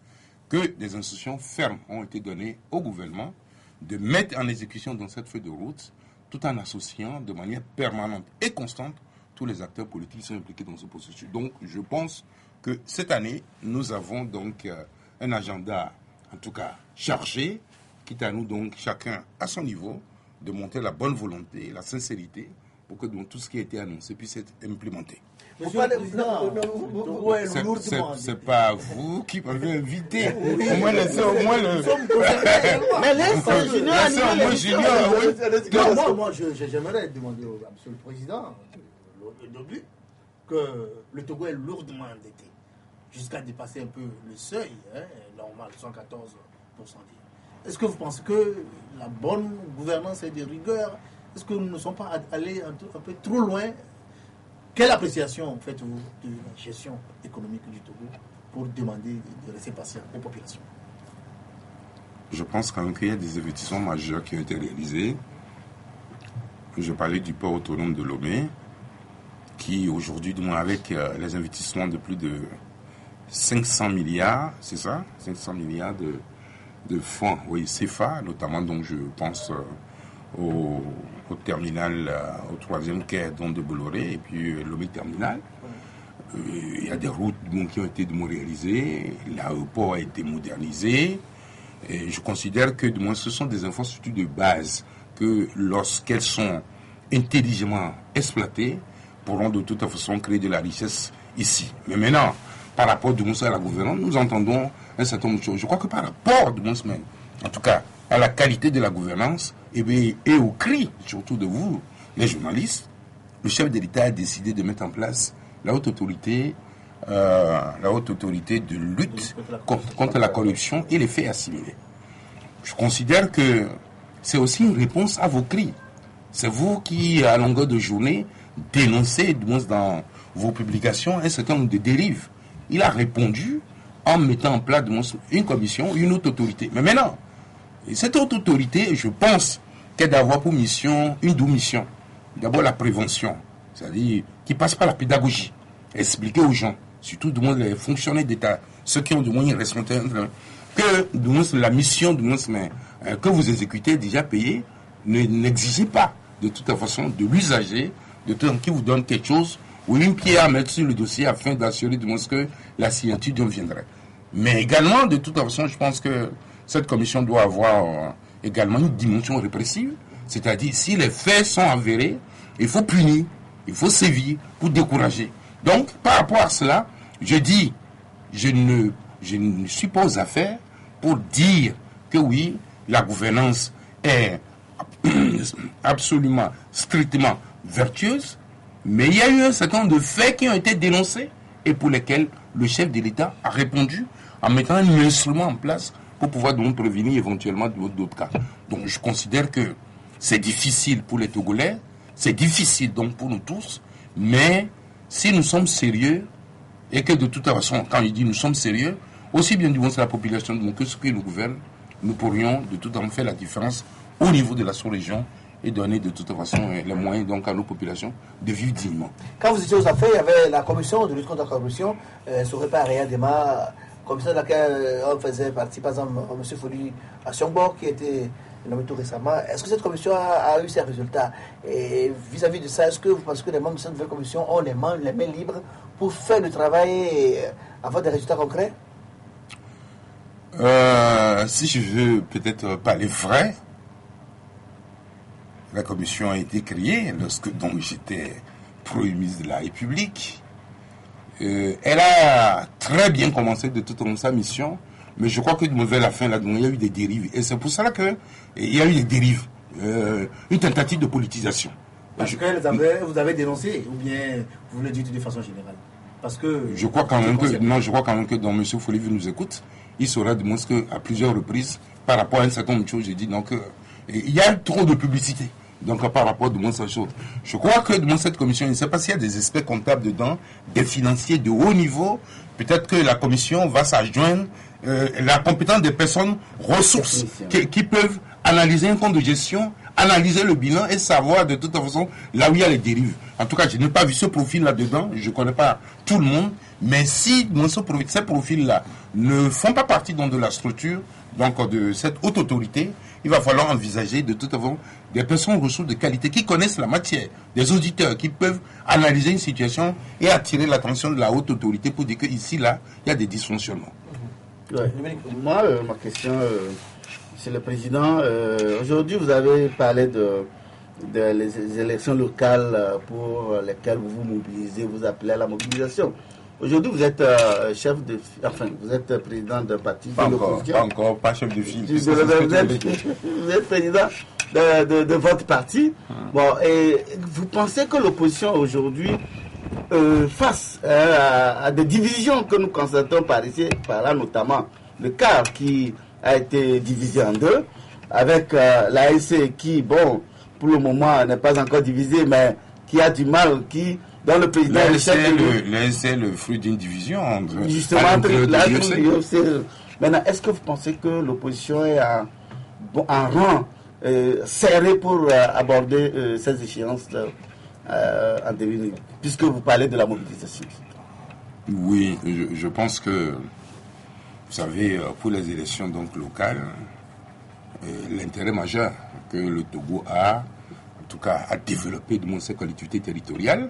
que des instructions fermes ont été données au gouvernement de mettre en exécution dans cette feuille de route, tout en associant de manière permanente et constante tous les acteurs politiques qui sont impliqués dans ce processus. Donc, je pense que cette année, nous avons donc un agenda, en tout cas, chargé, quitte à nous donc, chacun à son niveau, de montrer la bonne volonté, la sincérité, pour que donc, tout ce qui a été annoncé puisse être implémenté. C'est pas vous qui m'avez invité. Au moins, laissez au moins le. Mais laissez Junior. Moi, j'aimerais demander à M. le Président, au début, que le Togo est lourdement endetté, jusqu'à dépasser un peu le seuil normal, 114%. Est-ce que vous pensez que la bonne gouvernance est de rigueur? Est-ce que nous ne sommes pas allés un peu trop loin? Quelle appréciation faites-vous de la gestion économique du Togo pour demander de rester patient aux populations? Je pense quand même qu'il y a des investissements majeurs qui ont été réalisés. Je parlais du port autonome de Lomé, qui aujourd'hui, avec les investissements de plus de 500 milliards, c'est ça? 500 milliards de fonds, oui, CFA, notamment, donc je pense au terminal, au 3e quai de Bolloré, et puis Lomé terminal. Il y a des routes qui ont été réalisées, l'aéroport a été modernisé, et je considère que ce sont des infrastructures de base que lorsqu'elles sont intelligemment exploitées, pourront de toute façon créer de la richesse ici. Mais maintenant, par rapport à la gouvernance, nous entendons un certain nombre de choses. Je crois que par rapport, en tout cas, à la qualité de la gouvernance, et au cri, surtout de vous, les journalistes, le chef de l'État a décidé de mettre en place la haute autorité de lutte contre la corruption et les faits assimilés. Je considère que c'est aussi une réponse à vos cris. C'est vous qui, à longueur de journée, dénoncez, dans vos publications, un certain nombre de dérives. Il a répondu en mettant en place une commission, une haute autorité. Mais maintenant, cette haute autorité, je pense qu'elle doit avoir pour mission une double mission. D'abord la prévention, c'est-à-dire qui passe par la pédagogie. Expliquer aux gens, surtout les fonctionnaires d'État, ceux qui ont une responsabilité, que la mission que vous exécutez déjà payée n'exigez pas de toute façon de l'usager, de tout qui vous donne quelque chose ou une pierre à mettre sur le dossier afin d'assurer que la signature viendrait. Mais également, de toute façon, je pense que cette commission doit avoir également une dimension répressive, c'est-à-dire si les faits sont avérés, il faut punir, il faut sévir pour décourager. Donc, par rapport à cela, je dis, je ne suis pas aux affaires pour dire que oui, la gouvernance est absolument, strictement vertueuse, mais il y a eu un certain nombre de faits qui ont été dénoncés et pour lesquels le chef de l'État a répondu en mettant un instrument en place pour pouvoir donc prévenir éventuellement d'autres cas. Donc je considère que c'est difficile pour les Togolais, c'est difficile donc pour nous tous, mais si nous sommes sérieux, et que de toute façon, quand je dis nous sommes sérieux, aussi bien du moins c'est la population que ce qui nous gouverne, nous pourrions de toute façon faire la différence au niveau de la sous-région et donner de toute façon les moyens donc à nos populations de vivre dignement. Quand vous étiez aux affaires, il y avait la commission de lutte contre la corruption, Sorepa Aréa Dema commission de laquelle on faisait partie, par exemple, M. Foli Assiongbo, qui était nommé tout récemment. Est-ce que cette commission a eu ses résultats? Et vis-à-vis de ça, est-ce que vous pensez que les membres de cette nouvelle commission ont les mains libres pour faire le travail et avoir des résultats concrets? Si je veux peut-être parler vrai, la commission a été créée lorsque donc j'étais Premier ministre de la République. Elle a très bien commencé de toute sa mission, mais je crois que vers la fin, là, il y a eu des dérives. Et c'est pour cela qu'il y a eu des dérives, une tentative de politisation. Parce que vous avez dénoncé, ou bien vous le dites de façon générale? Parce que je crois quand même que dans M. Folivi nous écoute, il saura de moins qu'à plusieurs reprises, par rapport à un certain nombre de choses, j'ai dit donc il y a trop de publicité. Donc par rapport de moins cette chose. Je crois que dans cette commission, il ne sait pas s'il y a des experts comptables dedans, des financiers de haut niveau. Peut-être que la commission va s'adjoindre la compétence des personnes ressources qui peuvent analyser un compte de gestion, analyser le bilan et savoir de toute façon là où il y a les dérives. En tout cas, je n'ai pas vu ce profil là-dedans, je ne connais pas tout le monde, mais si ces profils-là ne font pas partie donc, de la structure donc, de cette haute autorité, il va falloir envisager de toute façon des personnes ressources de qualité qui connaissent la matière, des auditeurs qui peuvent analyser une situation et attirer l'attention de la haute autorité pour dire qu'ici, là, il y a des dysfonctionnements. Ouais. Moi, ma question, c'est le président. Aujourd'hui, vous avez parlé les élections locales pour lesquelles vous vous mobilisez, vous appelez à la mobilisation. Aujourd'hui, vous êtes vous êtes président d'un parti de l'opposition. Pas encore, pas chef de file. Vous êtes président de votre parti. Bon, et vous pensez que l'opposition aujourd'hui, face à des divisions que nous constatons par ici, par là notamment, le CAR qui a été divisé en deux, avec l'ASC qui, bon, pour le moment n'est pas encore divisé, mais qui a du mal, dans le président l'ASC est le fruit d'une division justement entre l'ASC. Maintenant, est-ce que vous pensez que l'opposition est en rang serré pour aborder ces échéances en devenir, puisque vous parlez de la mobilisation? Oui, je pense que, vous savez, pour les élections donc locales, l'intérêt majeur que le Togo a, en tout cas, à développer de ses collectivités territoriales,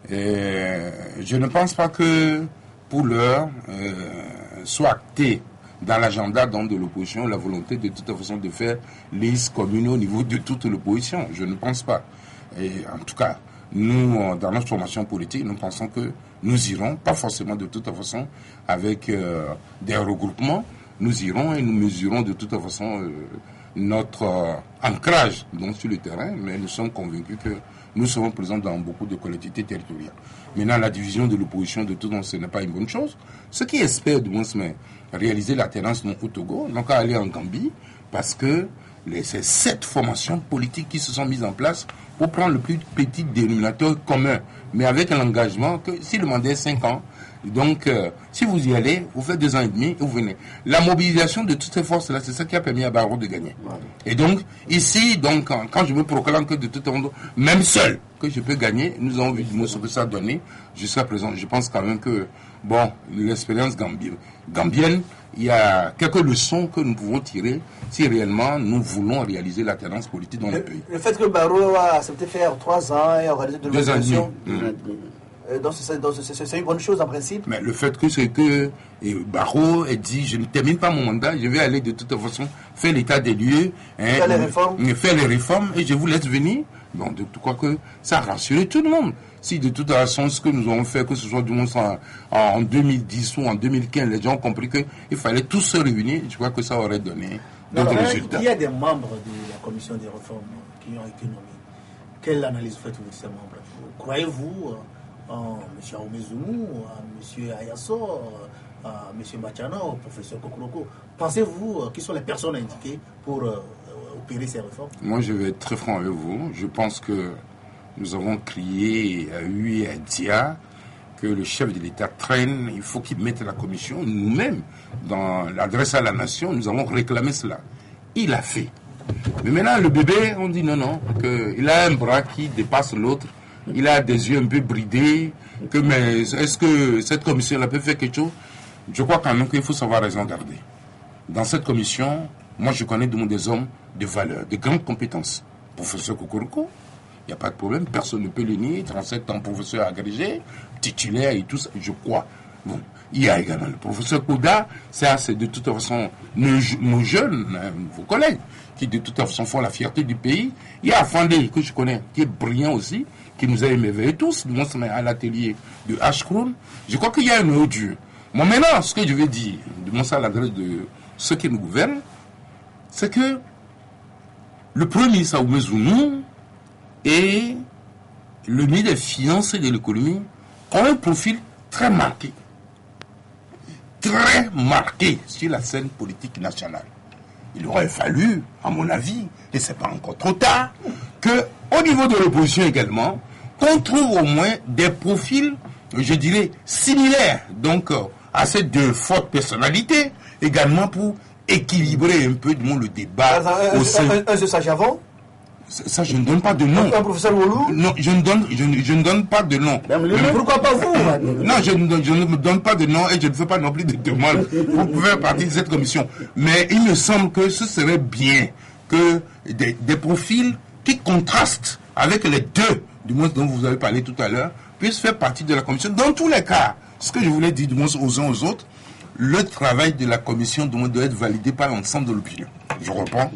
je ne pense pas que pour l'heure soit acté dans l'agenda de l'opposition la volonté de toute façon de faire liste commune au niveau de toute l'opposition. Je ne pense pas. Et en tout cas, nous, dans notre formation politique, nous pensons que nous irons, pas forcément de toute façon avec des regroupements, nous irons et nous mesurons de toute façon notre ancrage donc, sur le terrain, mais nous sommes convaincus que nous serons présents dans beaucoup de collectivités territoriales. Maintenant, la division de l'opposition de tout, ce n'est pas une bonne chose. Ceux qui espèrent de moins réaliser l'alternance au Togo n'ont qu'à aller en Gambie parce que ces 7 formations politiques qui se sont mises en place pour prendre le plus petit dénominateur commun, mais avec un engagement que si le mandat est 5 ans, donc si vous y allez, vous faites 2 ans et demi et vous venez. La mobilisation de toutes ces forces-là, c'est ça qui a permis à Barreau de gagner. Voilà. Et donc, ici, donc, quand je me proclame que de tout le monde, même seul, que je peux gagner, nous avons vu ce que ça a donné jusqu'à présent. Je pense quand même que, bon, l'expérience gambienne, il y a quelques leçons que nous pouvons tirer si réellement nous voulons réaliser l'alternance politique dans le pays. Le fait que Barreau a accepté faire 3 ans et organiser de l'organisation, donc c'est une bonne chose en principe. Mais le fait que c'est que Barreau ait dit je ne termine pas mon mandat, je vais aller de toute façon faire l'état des lieux, faire les réformes et je vous laisse venir. Donc je crois que ça a rassuré tout le monde. Si de toute façon ce que nous avons fait, que ce soit du moins en 2010 ou en 2015, les gens ont compris qu'il fallait tous se réunir, je crois que ça aurait donné d'autres résultats. Il y a des membres de la commission des réformes qui ont été nommés. Quelle analyse faites-vous de ces membres? Croyez-vous M. Aoumezounou, à M. Ayasso, à M. Machana, au professeur Kokuroko. Pensez-vous qui sont les personnes indiquées pour opérer ces réformes? Moi, je vais être très franc avec vous. Je pense que nous avons crié à Hui et à Dia que le chef de l'État traîne, il faut qu'il mette la commission. Nous-mêmes, dans l'adresse à la nation, nous avons réclamé cela. Il a fait. Mais maintenant, le bébé, on dit non, qu'il a un bras qui dépasse l'autre. Il a des yeux un peu bridés. Mais est-ce que cette commission-là peut faire quelque chose? je crois quand même qu'il faut savoir raison garder. Dans cette commission, moi je connais des hommes de valeur, de grandes compétences. Professeur Kokoroko, il n'y a pas de problème, personne ne peut le nier, 37 ans professeur agrégé, titulaire et tout ça, je crois. Bon, il y a également le professeur Kouda, ça c'est de toute façon nos jeunes, vos collègues, qui de toute façon font la fierté du pays. Il y a Fandé, que je connais, qui est brillant aussi, qui nous a émerveillés tous, à l'atelier de Ashkroun. Je crois qu'il y a un odieux. Moi maintenant, ce que je vais dire, de mon à l'adresse de ceux qui nous gouvernent, c'est que le premier ministre Aoumé Zounou et le ministre des Finances et de l'économie ont un profil très marqué sur la scène politique nationale. Il aurait fallu, à mon avis, et c'est pas encore trop tard, qu'au niveau de l'opposition également, qu'on trouve au moins des profils, je dirais, similaires, donc à ces deux fortes personnalités, également pour équilibrer un peu le débat. Un sage avant. Ça, je ne donne pas de nom. Un professeur Wolou? Non, je ne donne pas de nom. Pourquoi pas vous? Non, je ne me donne pas de nom et je ne fais pas non plus de demande pour faire partie de cette commission. Mais il me semble que ce serait bien que des profils qui contrastent avec les deux, du moins dont vous avez parlé tout à l'heure, puissent faire partie de la commission. Dans tous les cas, ce que je voulais dire du moins aux uns aux autres, le travail de la commission doit être validé par l'ensemble de l'opinion. Je reprends.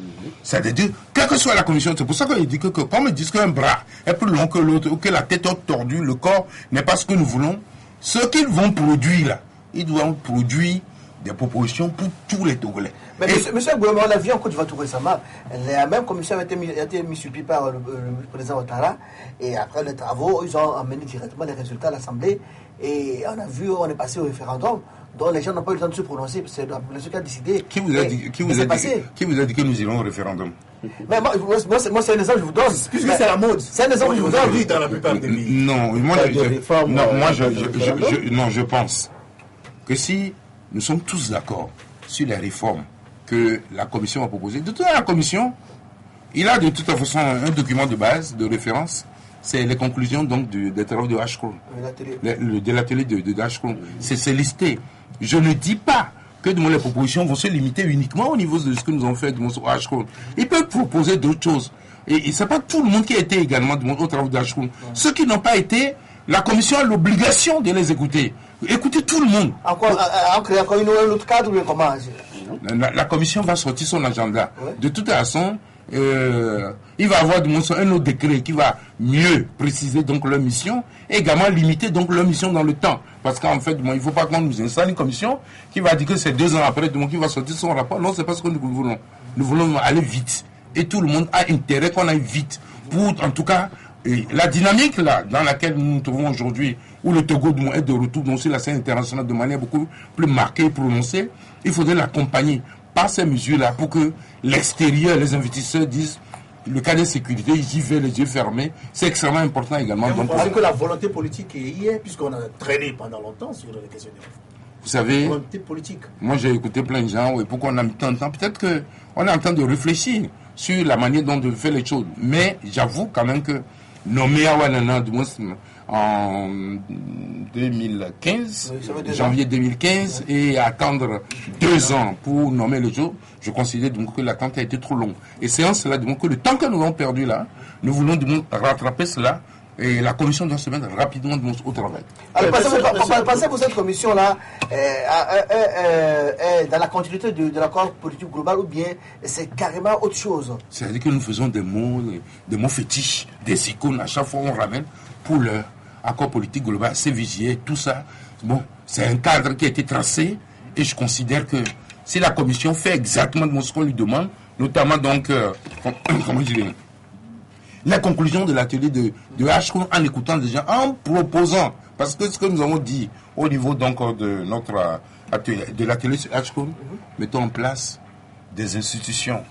C'est-à-dire, quelle que soit la commission, c'est pour ça qu'il dit que comme ils disent qu'un bras est plus long que l'autre, ou que la tête est tordue, le corps n'est pas ce que nous voulons, ce qu'ils vont produire là, ils doivent produire des propositions pour tous les Togolais. Mais monsieur Gouvernement, on l'a vu en Côte d'Ivoire tout récemment, la même commission a été mise sur pied par le président Ouattara, et après les travaux, ils ont amené directement les résultats à l'Assemblée, et on est passé au référendum, dont les gens n'ont pas eu le temps de se prononcer, c'est la population qui a décidé. Qui vous a dit que nous irons au référendum? Mais moi c'est un exemple que je vous donne. Puisque c'est la mode. C'est un exemple que je vous donne. Dans la plupart des pays. Non, je pense que si nous sommes tous d'accord sur les réformes que la commission a proposées, de toute la commission, il a de toute façon un document de base, de référence, c'est les conclusions donc des travaux de Ashkroun, de l'atelier de Ashkroun. C'est listé. Je ne dis pas que les propositions vont se limiter uniquement au niveau de ce que nous avons fait de Ashkroun. Ils peuvent proposer d'autres choses. Et ce n'est pas tout le monde qui a été également au travail d'Ashkroun. Ceux qui n'ont pas été, la commission a l'obligation de les écouter. Écoutez tout le monde. Encore un autre cadre ou comment? La commission va sortir son agenda. Ouais. De toute façon, il va y avoir un autre décret qui va mieux préciser donc leur mission et également limiter donc leur mission dans le temps. Parce qu'en fait, il ne faut pas qu'on nous installe une commission qui va dire que c'est 2 ans après qui va sortir son rapport. Non, c'est pas ce que nous voulons. Nous voulons aller vite. Et tout le monde a intérêt qu'on aille vite. Pour, en tout cas, la dynamique là, dans laquelle nous nous trouvons aujourd'hui, où le Togo est de retour sur la scène internationale de manière beaucoup plus marquée et prononcée, il faudrait l'accompagner par ces mesures-là pour que l'extérieur, les investisseurs disent le cas de sécurité, j'y vais les yeux fermés. C'est extrêmement important également. Vous pensez que la volonté politique est hier, puisqu'on a traîné pendant longtemps sur les questions de vous savez, volonté politique. Moi j'ai écouté plein de gens, et pourquoi on a mis tant de temps? Peut-être qu'on est en train de réfléchir sur la manière dont on fait les choses. Mais j'avoue quand même que nommer Awanana, du moins en 2015, janvier 2015, et attendre 2 ans pour nommer le jour, je considère donc que l'attente a été trop longue. Et c'est en cela donc que le temps que nous avons perdu là, nous voulons rattraper cela, et la commission doit se mettre rapidement au travail. Alors, pensez-vous que cette commission-là est dans la continuité de l'accord politique global ou bien c'est carrément autre chose? C'est-à-dire que nous faisons des mots fétiches, des icônes, à chaque fois on ramène pour leur accord politique global, CVJ, tout ça. Bon, c'est un cadre qui a été tracé et je considère que si la commission fait exactement ce qu'on lui demande, notamment donc, comment dire, la conclusion de l'atelier de Ashkroun en écoutant des gens, en proposant, parce que ce que nous avons dit au niveau donc de notre atelier, de l'atelier sur Ashkroun, mettons en place des institutions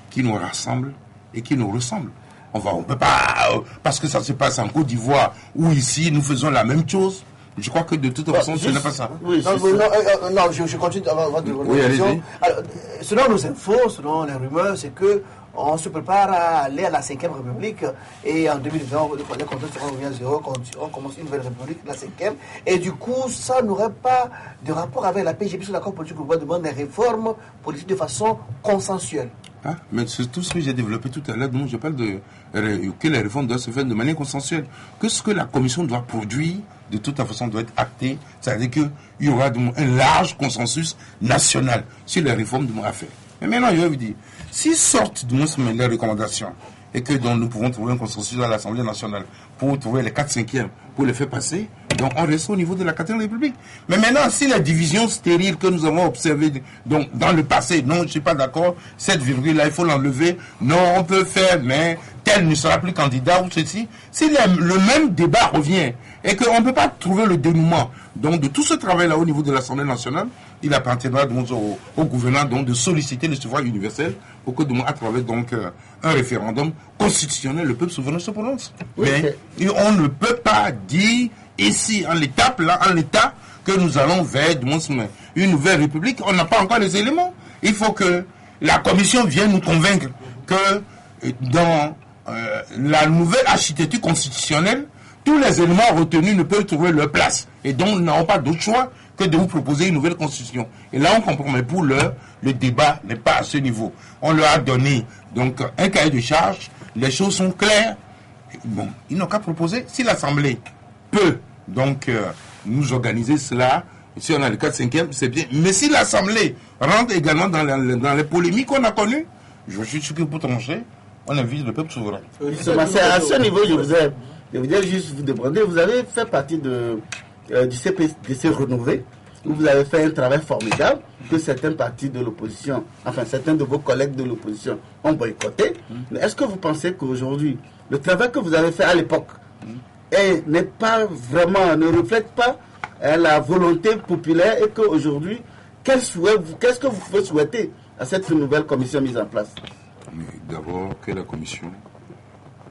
qui nous rassemblent et qui nous ressemblent. On peut pas, parce que ça se passe en Côte d'Ivoire ou ici, nous faisons la même chose. Je crois que de toute façon, ce n'est pas ça. Oui, non, je continue avant de oui, allez-y. Alors, selon nos infos, selon les rumeurs, c'est que on se prépare à aller à la 5e République et en 2020, les comptes seront revenus à zéro, on commence une nouvelle République, la 5e. Et du coup, ça n'aurait pas de rapport avec la PGP sur l'accord politique global demande des réformes politiques de façon consensuelle. Ah, mais c'est tout ce que j'ai développé tout à l'heure, donc je parle de que les réformes doivent se faire de manière consensuelle. Que ce que la Commission doit produire, de toute façon, doit être acté. C'est-à-dire qu'il y aura un large consensus national sur les réformes à faire. Mais maintenant, je vais vous dire, s'ils sortent les recommandations et que donc, nous pouvons trouver un consensus à l'Assemblée nationale pour trouver les 4/5e, pour les faire passer, donc on reste au niveau de la 4e République. Mais maintenant, si la division stérile que nous avons observée donc, dans le passé, non, je ne suis pas d'accord, cette virgule-là, il faut l'enlever, non, on peut faire, mais tel ne sera plus candidat ou ceci, si le même débat revient et qu'on ne peut pas trouver le dénouement donc, de tout ce travail-là au niveau de l'Assemblée nationale, il appartiendra donc au gouvernement donc, de solliciter le suffrage universel pour que à travers donc, un référendum constitutionnel, le peuple souverain se prononce. Oui, mais on ne peut pas dire ici, en l'état, que nous allons vers une nouvelle république. On n'a pas encore les éléments. Il faut que la commission vienne nous convaincre que dans la nouvelle architecture constitutionnelle, tous les éléments retenus ne peuvent trouver leur place. Et donc, nous n'avons pas d'autre choix que de vous proposer une nouvelle constitution. Et là, on comprend, mais pour l'heure, le débat n'est pas à ce niveau. On leur a donné donc un cahier de charge, les choses sont claires. Bon, ils n'ont qu'à proposer. Si l'Assemblée peut donc nous organiser cela, si on a le 4/5e, c'est bien. Mais si l'Assemblée rentre également dans les polémiques qu'on a connues, je suis sûr que pour trancher, on invite le peuple souverain. C'est à ce niveau, je voudrais juste vous demander, vous avez fait partie du CPDC Renouvelé, où vous avez fait un travail formidable que certains partis de l'opposition, enfin certains de vos collègues de l'opposition ont boycotté. Mais est-ce que vous pensez qu'aujourd'hui, le travail que vous avez fait à l'époque n'est pas vraiment, ne reflète pas la volonté populaire et qu'aujourd'hui, qu'est-ce que vous pouvez souhaiter à cette nouvelle commission mise en place? D'abord, que la commission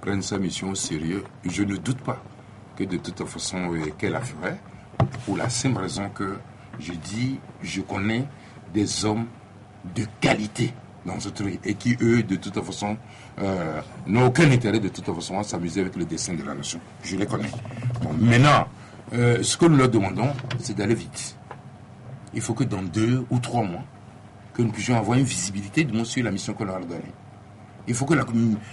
prenne sa mission au sérieux. Je ne doute pas que de toute façon qu'elle la ferait, pour la simple raison que je connais des hommes de qualité dans ce truc et qui, eux, de toute façon, n'ont aucun intérêt de toute façon à s'amuser avec le destin de la nation. Je les connais. Donc, maintenant, ce que nous leur demandons, c'est d'aller vite. Il faut que dans 2 ou 3 mois, que nous puissions avoir une visibilité sur la mission qu'on leur a donnée. Il faut que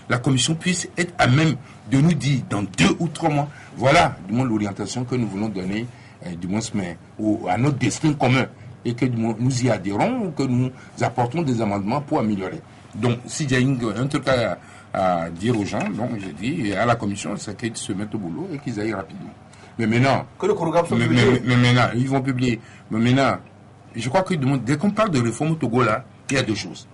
la commission puisse être à même de nous dire dans 2 ou 3 mois, voilà du moins l'orientation que nous voulons donner à notre destin commun et que nous y adhérons ou que nous apportons des amendements pour améliorer. Donc, s'il y a un truc à dire aux gens, donc je dis à la commission, c'est qu'ils se mettent au boulot et qu'ils aillent rapidement. Mais maintenant, que le chronographe soit publié. Mais maintenant, ils vont publier. Mais maintenant, je crois que dès qu'on parle de réforme au Togo, là, il y a 2 choses.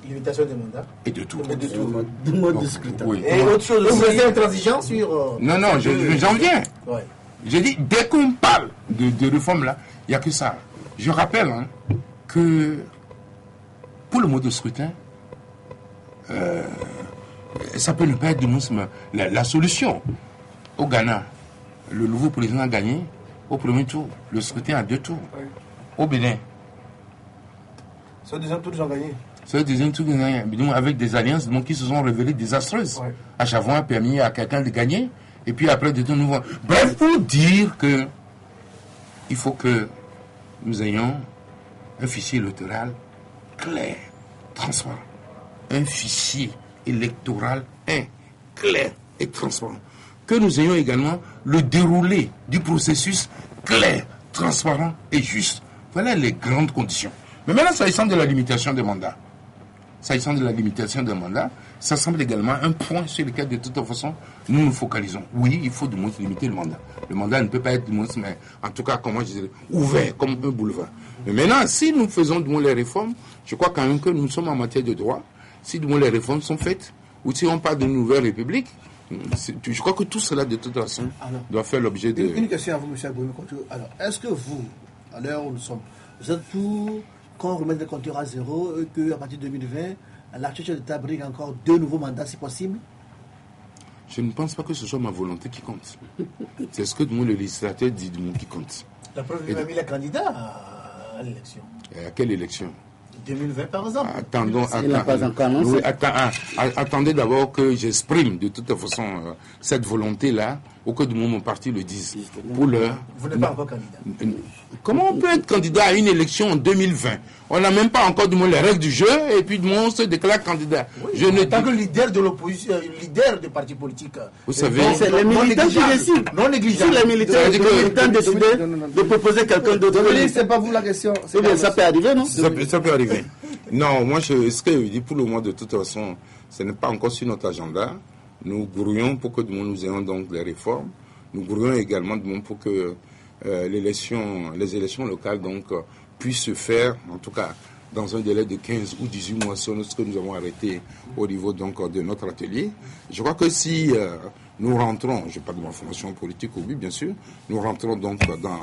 Limitation des mandats. Et de tout. De mode de scrutin. Oui. Et autre chose aussi. Vous êtes intransigeant sur... Non, j'en viens. Ouais. J'ai dit, dès qu'on parle de réforme là, il n'y a que ça. Je rappelle que pour le mode de scrutin, ça peut ne pas être la solution. Au Ghana, le nouveau président a gagné au premier tour. Le scrutin a 2 tours. Oui. Au Bénin. C'est le deuxième tour qu'ils ont gagné. C'est le deuxième tour qu'ils ont gagné. Avec des alliances qui se sont révélées désastreuses. Oui. À chaque fois, a permis à quelqu'un de gagner. Et puis après, de tout nouveau. Bref, pour dire que il faut que nous ayons un fichier électoral clair, transparent. Un fichier électoral clair et transparent. Que nous ayons également le déroulé du processus clair, transparent et juste. Voilà les grandes conditions. Mais maintenant, s'agissant de la limitation des mandats, ça semble également un point sur lequel, de toute façon, nous nous focalisons. Oui, il faut de moins limiter le mandat. Le mandat ne peut pas être de moins, mais en tout cas, comment je dirais, ouvert comme un boulevard. Mais maintenant, si nous faisons de moins les réformes, je crois quand même que nous sommes en matière de droit. Si de moins les réformes sont faites, ou si on parle d'une nouvelle république, je crois que tout cela, de toute façon, doit faire l'objet de... Une question à vous, M. Agboumi. Alors, est-ce que vous, à l'heure où nous sommes, vous êtes pour qu'on remette les compteurs à zéro et qu'à partir de 2020, l'architecture d'État brigue encore 2 nouveaux mandats si possible? Je ne pense pas que ce soit ma volonté qui compte. C'est ce que le législateur dit qui compte. La preuve, il a mis les candidats à l'élection. Et à quelle élection? 2020 par exemple. Attendez d'abord que j'exprime de toute façon cette volonté-là, au que de mon parti le dise. Pour l'heure. Vous n'êtes pas encore candidat. Comment on peut être candidat à une élection en 2020? On n'a même pas encore les règles du jeu et puis on se déclare candidat. Oui, en tant que leader de l'opposition, leader de parti politique. Vous savez, c'est les militants qui décident. Non négligeable. Si les militants décident de proposer quelqu'un d'autre. C'est pas vous la question. Ça peut arriver, non? Ça peut arriver. Non, moi, ce que je dis pour le moment, de toute façon, ce n'est pas encore sur notre agenda. Nous grouillons pour que nous ayons donc des réformes. Nous grouillons également pour que les élections locales donc puissent se faire, en tout cas dans un délai de 15 ou 18 mois, selon ce que nous avons arrêté au niveau donc de notre atelier. Je crois que si nous rentrons, je parle de ma formation politique au but bien sûr, nous rentrons donc dans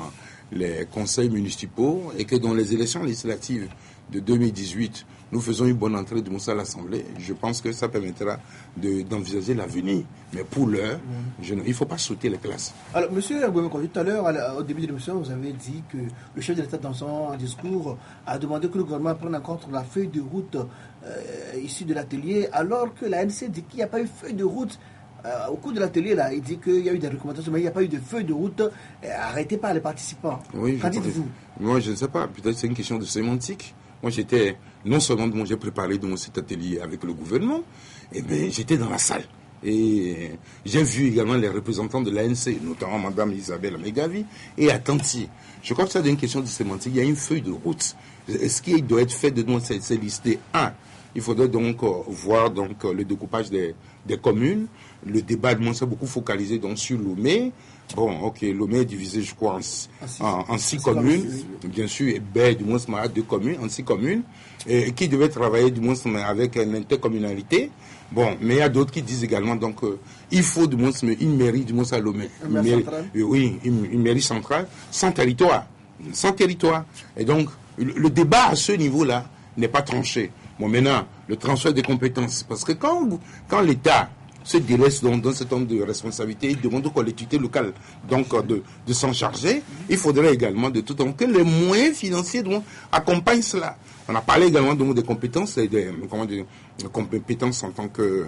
les conseils municipaux et que dans les élections législatives de 2018, nous faisons une bonne entrée de Moussa à l'Assemblée, je pense que ça permettra d'envisager l'avenir. Mais pour l'heure, il ne faut pas sauter les classes. Alors, monsieur Abouemeko, tout à l'heure, au début de l'émission, vous avez dit que le chef de l'État, dans son discours, a demandé que le gouvernement prenne en compte la feuille de route issue de l'atelier, alors que la NC dit qu'il n'y a pas eu feuille de route. Au cours de l'atelier, là, il dit qu'il y a eu des recommandations, mais il n'y a pas eu de feuille de route arrêtée par les participants. Oui, qu'en dites-vous? Moi, je ne sais pas. Peut-être c'est une question de sémantique. Moi, non seulement j'ai préparé cet atelier avec le gouvernement, mais j'étais dans la salle. Et j'ai vu également les représentants de l'ANC, notamment Mme Isabelle Megavi et Attanti. Je crois que c'est une question de sémantique. Il y a une feuille de route. Ce qui doit être fait de nous, c'est listé. Il faudrait donc voir donc, le découpage des communes. Le débat de moi s'est beaucoup focalisé donc, sur Lomé. Bon, ok, Lomé est divisé, je crois, en 6 communes. Bien sûr, et Baie, du moins, à 2 communes, en 6 communes, et qui devaient travailler, du moins, avec une intercommunalité. Bon, mais il y a d'autres qui disent également, donc, il faut, du moins, une mairie, du moins, à Lomé. Une mairie centrale, sans territoire. Sans territoire. Et donc, le débat à ce niveau-là n'est pas tranché. Bon, maintenant, le transfert des compétences, parce que quand l'État se délaisse dans un certain nombre de responsabilités, il demande aux collectivités locales donc, de s'en charger, il faudrait également de tout temps que les moyens financiers donc, accompagnent cela. On a parlé également donc, des compétences, des compétences en tant que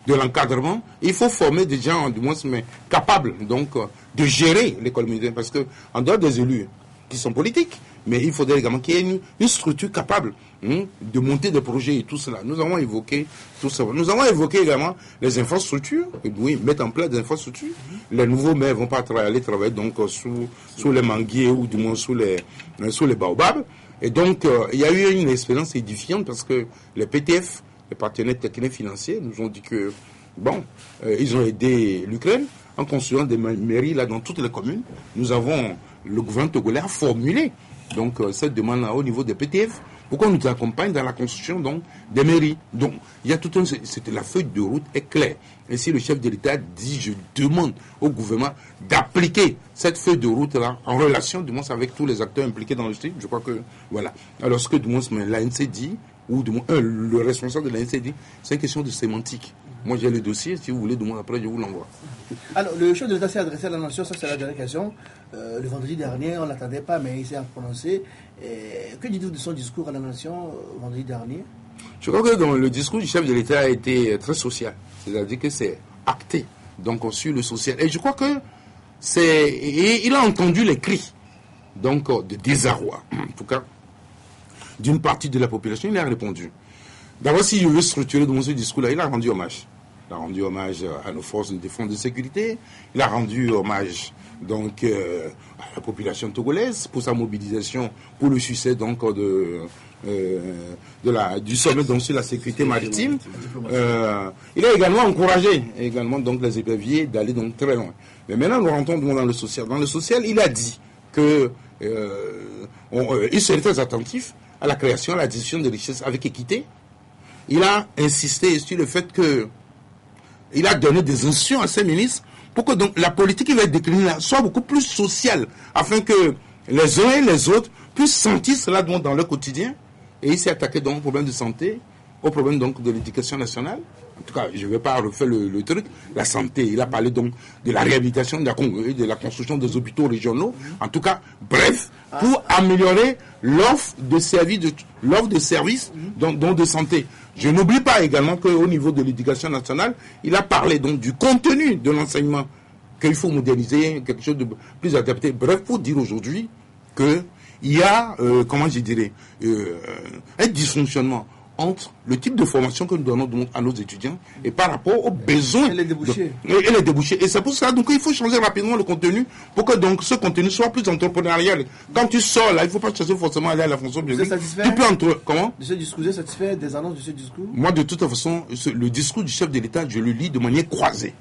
de l'encadrement. Il faut former des gens, du moins, mais capables donc, de gérer les communautés, parce que en dehors des élus qui sont politiques, mais il faudrait également qu'il y ait une structure capable de monter des projets et tout cela. Nous avons évoqué tout ça. Nous avons évoqué également les infrastructures. Oui, mettre en place des infrastructures. Les nouveaux maires vont pas aller travailler donc sous les manguiers ou du moins sous les baobabs. Et donc, il y a eu une expérience édifiante parce que les PTF, les partenaires techniques financiers, nous ont dit que, bon, ils ont aidé l'Ukraine en construisant des mairies là dans toutes les communes. Le gouvernement togolais a formulé donc cette demande-là au niveau des PTF pour qu'on nous accompagne dans la construction donc des mairies. Donc il y a la feuille de route est claire. Et si le chef de l'État dit je demande au gouvernement d'appliquer cette feuille de route là en relation du moins avec tous les acteurs impliqués dans le truc, je crois que voilà. Alors ce que du moins l'ANC dit ou du moins le responsable de l'ANC dit, c'est une question de sémantique. Moi, j'ai le dossier, si vous voulez, demain après, je vous l'envoie. Alors, le chef de l'État s'est adressé à la nation, ça c'est la dernière question. Le vendredi dernier, on ne l'attendait pas, mais il s'est prononcé. Que dites-vous de son discours à la nation vendredi dernier? Je crois que dans le discours du chef de l'État a été très social. C'est-à-dire que c'est acté, donc sur le social. Et je crois que il a entendu les cris, donc de désarroi, en tout cas, d'une partie de la population, il a répondu. D'abord, si je veux structurer dans ce discours-là, il a rendu hommage. Il a rendu hommage à nos forces de défense de sécurité. Il a rendu hommage donc à la population togolaise pour sa mobilisation pour le succès donc du sommet donc sur la sécurité maritime. Il a également encouragé donc les éperviers d'aller donc très loin. Mais maintenant, nous rentrons dans le social. Dans le social, il a dit que il serait très attentif à la création, à la distribution de richesses avec équité. Il a insisté sur le fait que il a donné des instructions à ses ministres pour que donc la politique qui va être déclinée là soit beaucoup plus sociale, afin que les uns et les autres puissent sentir cela dans leur quotidien. Et il s'est attaqué donc au problème de santé, au problème donc de l'éducation nationale. En tout cas, je ne vais pas refaire le truc. La santé, il a parlé donc de la réhabilitation de la construction des hôpitaux régionaux. En tout cas, bref, pour améliorer l'offre de services donc de santé. Je n'oublie pas également qu'au niveau de l'éducation nationale, il a parlé donc du contenu de l'enseignement, qu'il faut moderniser, quelque chose de plus adapté. Bref, pour dire aujourd'hui qu'il y a, un dysfonctionnement entre le type de formation que nous donnons à nos étudiants et par rapport aux besoins et les débouchés. Et les débouchés. Et c'est pour ça donc il faut changer rapidement le contenu pour que donc ce contenu soit plus entrepreneurial. Quand tu sors là, il ne faut pas chercher forcément à aller à la fonction publique. Tu peux comment de ce discours, vous êtes satisfait des annonces de ce discours? Moi, de toute façon, le discours du chef de l'État, je le lis de manière croisée.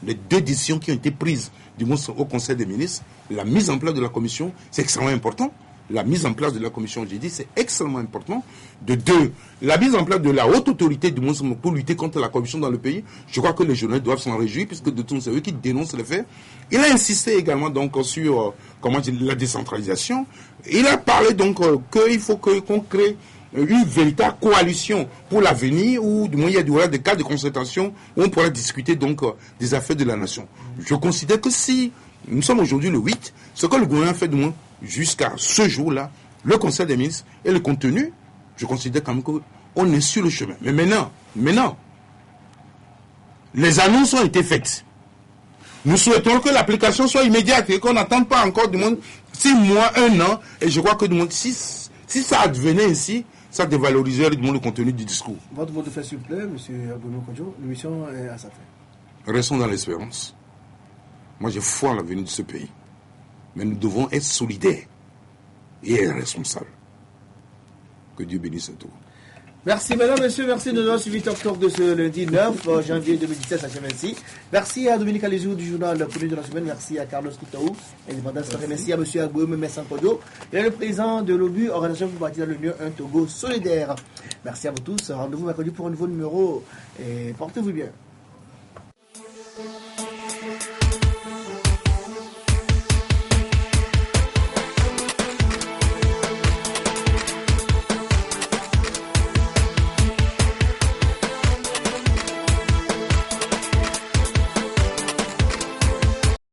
Les 2 décisions qui ont été prises du moins au Conseil des ministres, la mise en place de la commission, c'est extrêmement important. La mise en place de la commission, j'ai dit, c'est extrêmement important. De 2, la mise en place de la haute autorité du monde pour lutter contre la corruption dans le pays. Je crois que les journalistes doivent s'en réjouir, puisque de tout, c'est eux qui dénoncent les faits. Il a insisté également donc sur la décentralisation. Il a parlé donc qu'il faut qu'on crée une véritable coalition pour l'avenir, où du moins il y aura des cas de concertation où on pourra discuter donc des affaires de la nation. Je considère que si nous sommes aujourd'hui le 8, ce que le gouvernement fait du moins jusqu'à ce jour-là, le Conseil des ministres et le contenu, je considère quand même qu'on est sur le chemin. Mais maintenant, les annonces ont été faites. Nous souhaitons que l'application soit immédiate et qu'on n'attende pas encore du moins 6 mois, 1 an. Et je crois que du moins, si ça advenait ainsi, ça dévaloriserait du moins le contenu du discours. Votre mot de fait s'il vous plaît, M. Agono Kodjo, l'émission est à sa fin. Restons dans l'espérance. Moi, j'ai foi en l'avenir de ce pays. Mais nous devons être solidaires et responsables. Que Dieu bénisse à tous. Merci mesdames, messieurs, merci de nous avoir suivi Talk de ce lundi 9 janvier 2017 à Chemensi. Merci à Dominique Alizou du journal Produit de la semaine, merci à Carlos Koutaou, indépendance. Merci à M. Agboué Messankodo, et le président de l'OBU, Organisation pour partir dans l'Union, un Togo solidaire. Merci à vous tous, rendez-vous mercredi pour un nouveau numéro et portez-vous bien.